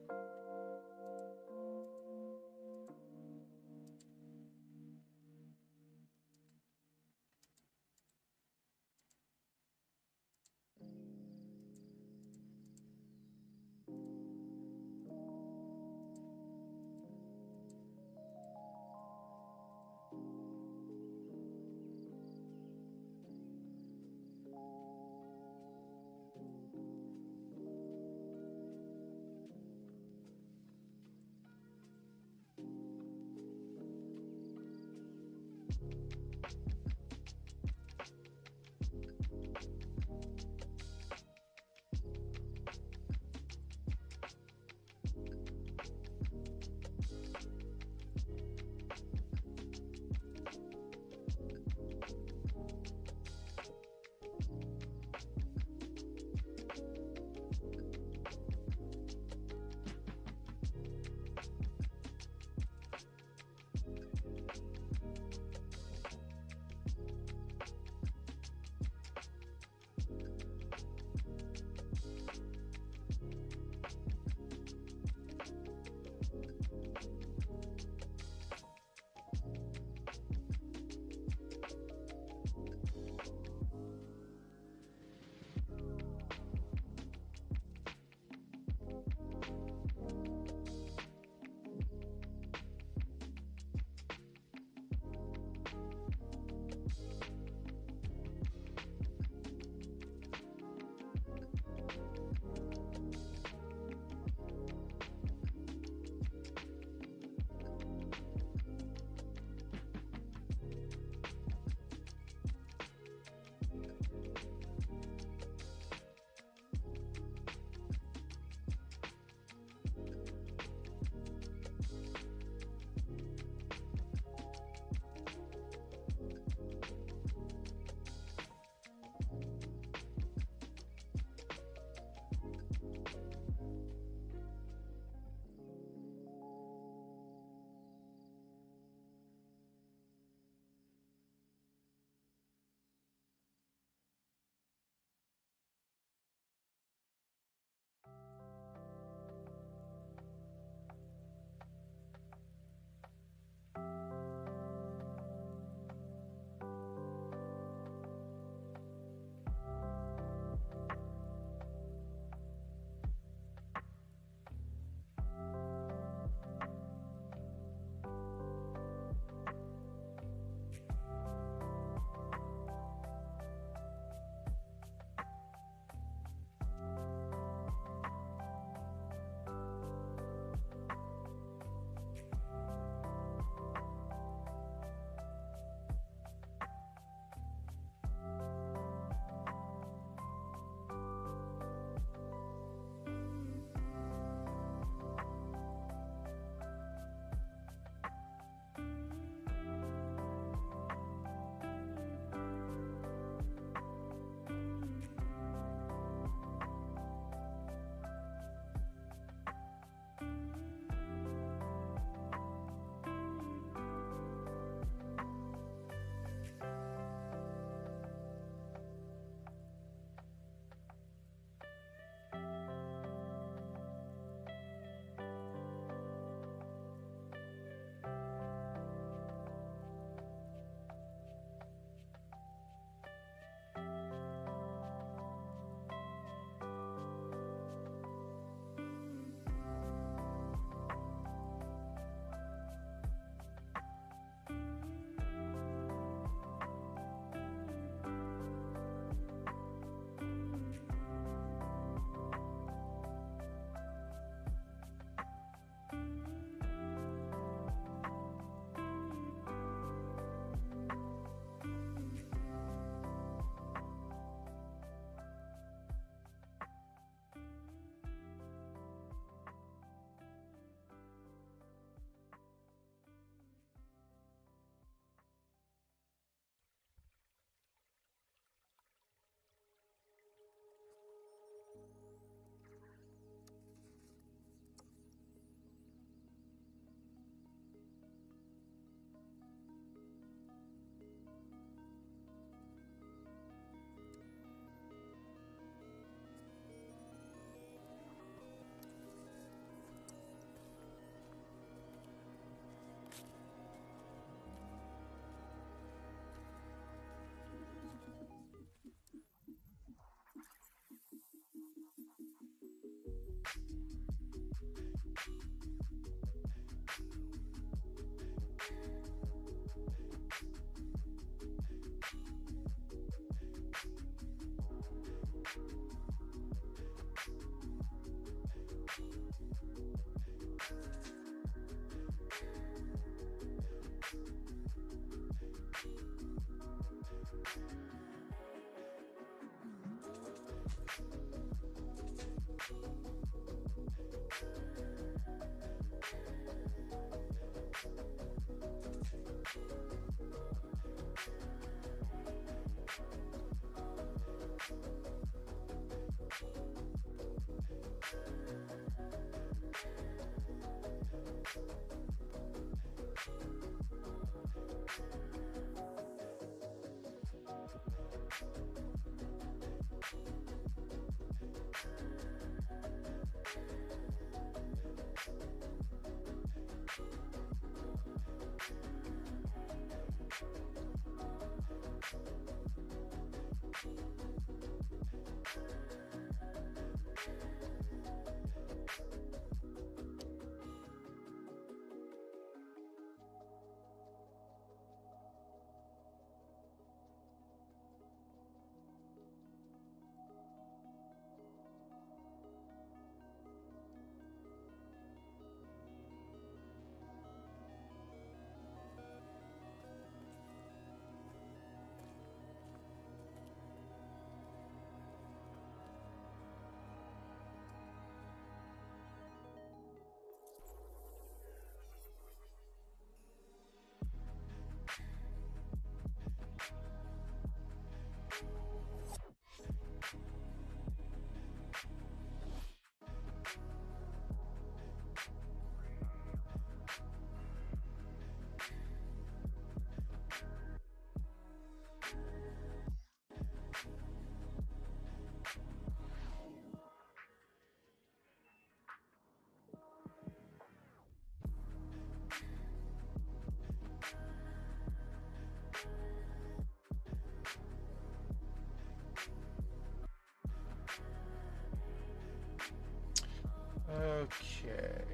Okay.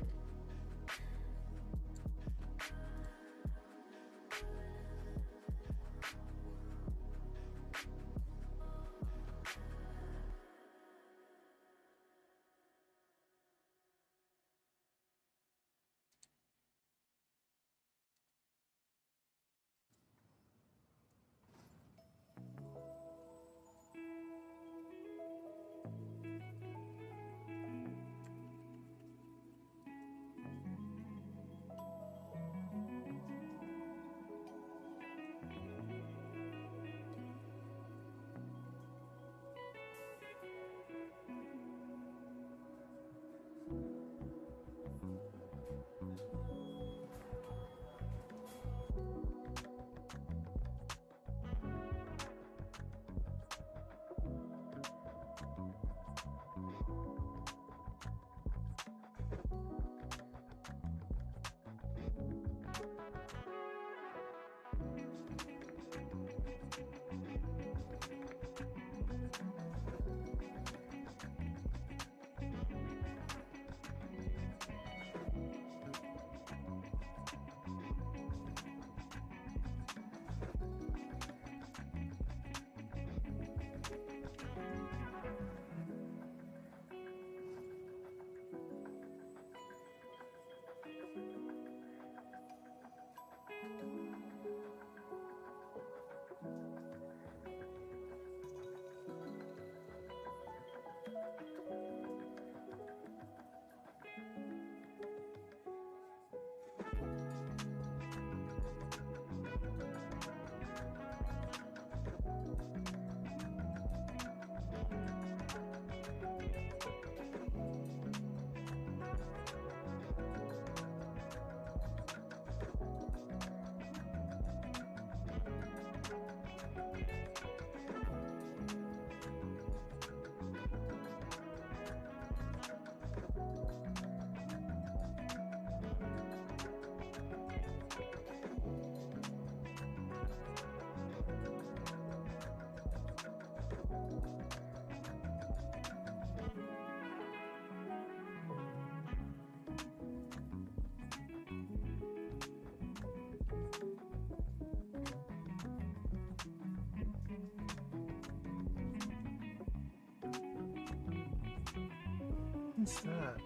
What's that?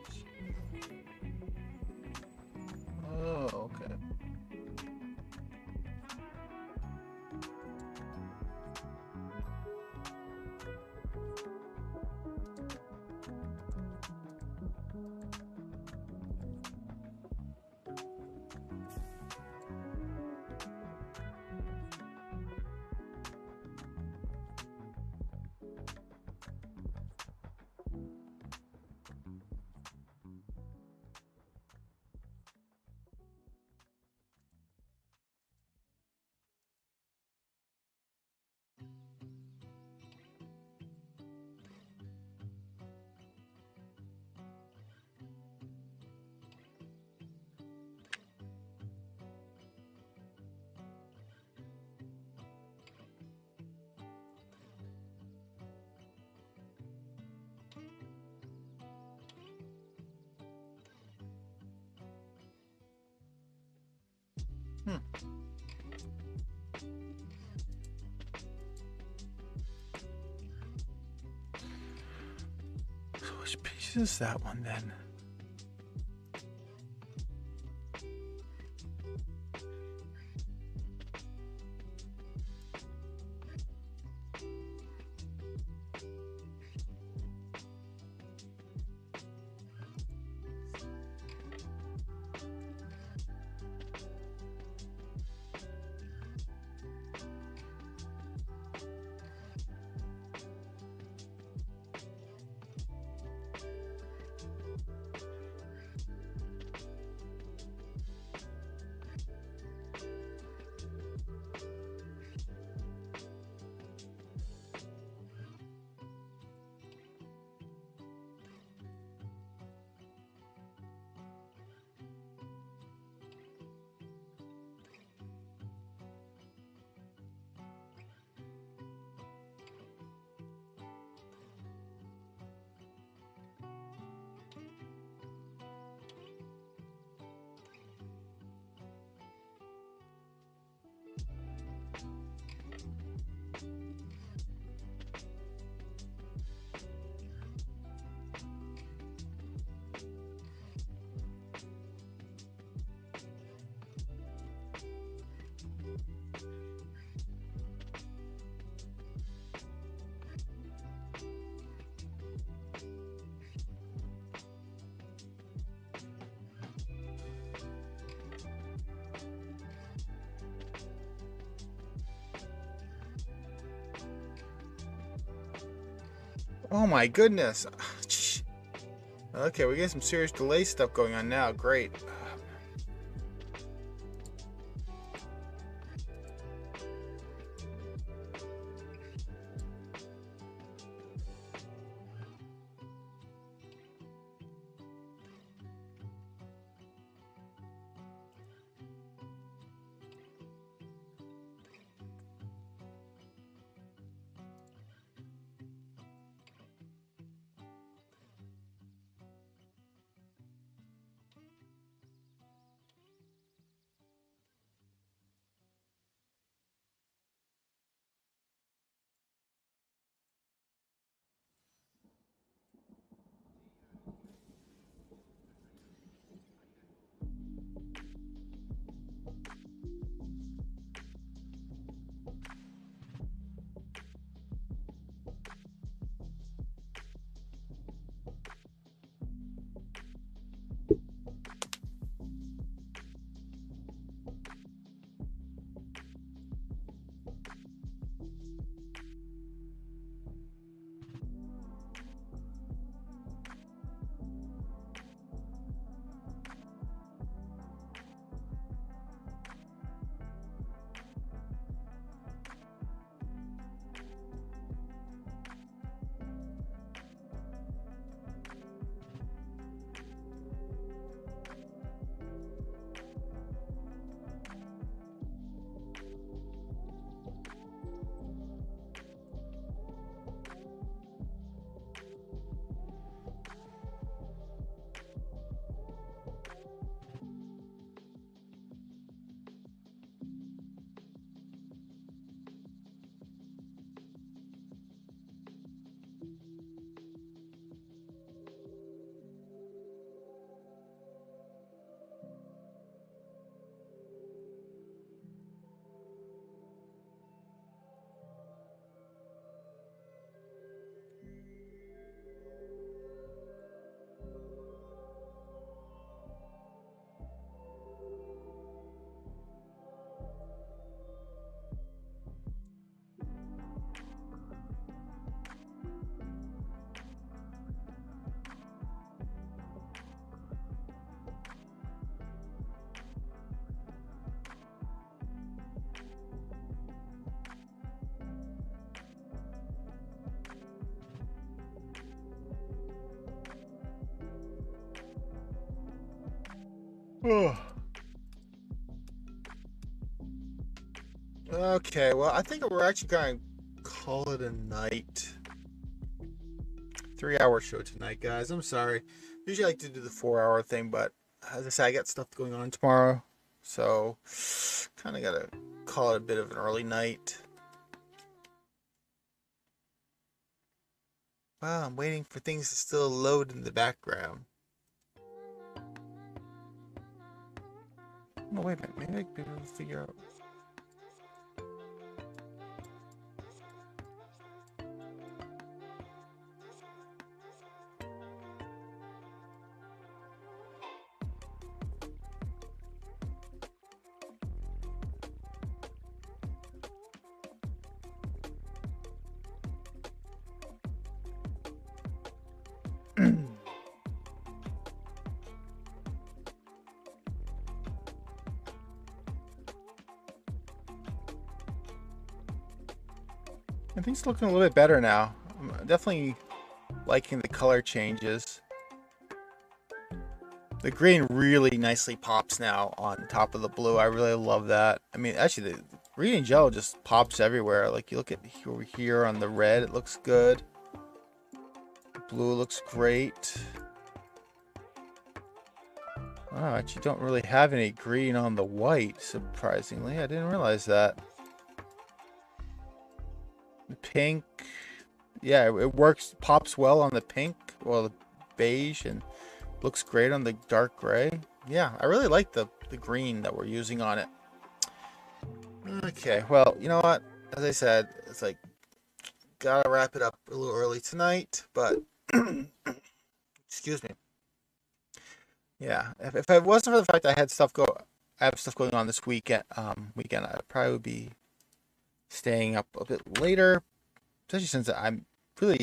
Oh, okay. So which piece is that one then? Oh my goodness. Okay, we get some serious delay stuff going on now. Great. Okay, well, I think we're actually going to call it a night. 3-hour show tonight, guys. I'm sorry. Usually I like to do the 4-hour thing, but as I said, I got stuff going on tomorrow. So, kind of got to call it a bit of an early night. Wow, I'm waiting for things to still load in the background. Oh, wait a minute. Maybe I can be able to figure out. I think it's looking a little bit better now. I'm definitely liking the color changes. The green really nicely pops now on top of the blue. I really love that. I mean, actually, the green and yellow just pops everywhere. Like, you look at over here on the red, it looks good. Blue looks great. Oh, I actually don't really have any green on the white, surprisingly. I didn't realize that. The pink, yeah, it works, pops well on the pink, well, the beige, and looks great on the dark gray. Yeah, I really like the green that we're using on it. Okay, well, you know what? As I said, it's like, gotta wrap it up a little early tonight, but excuse me. Yeah, if it wasn't for the fact I have stuff going on this weekend, I probably would be staying up a bit later, especially since I'm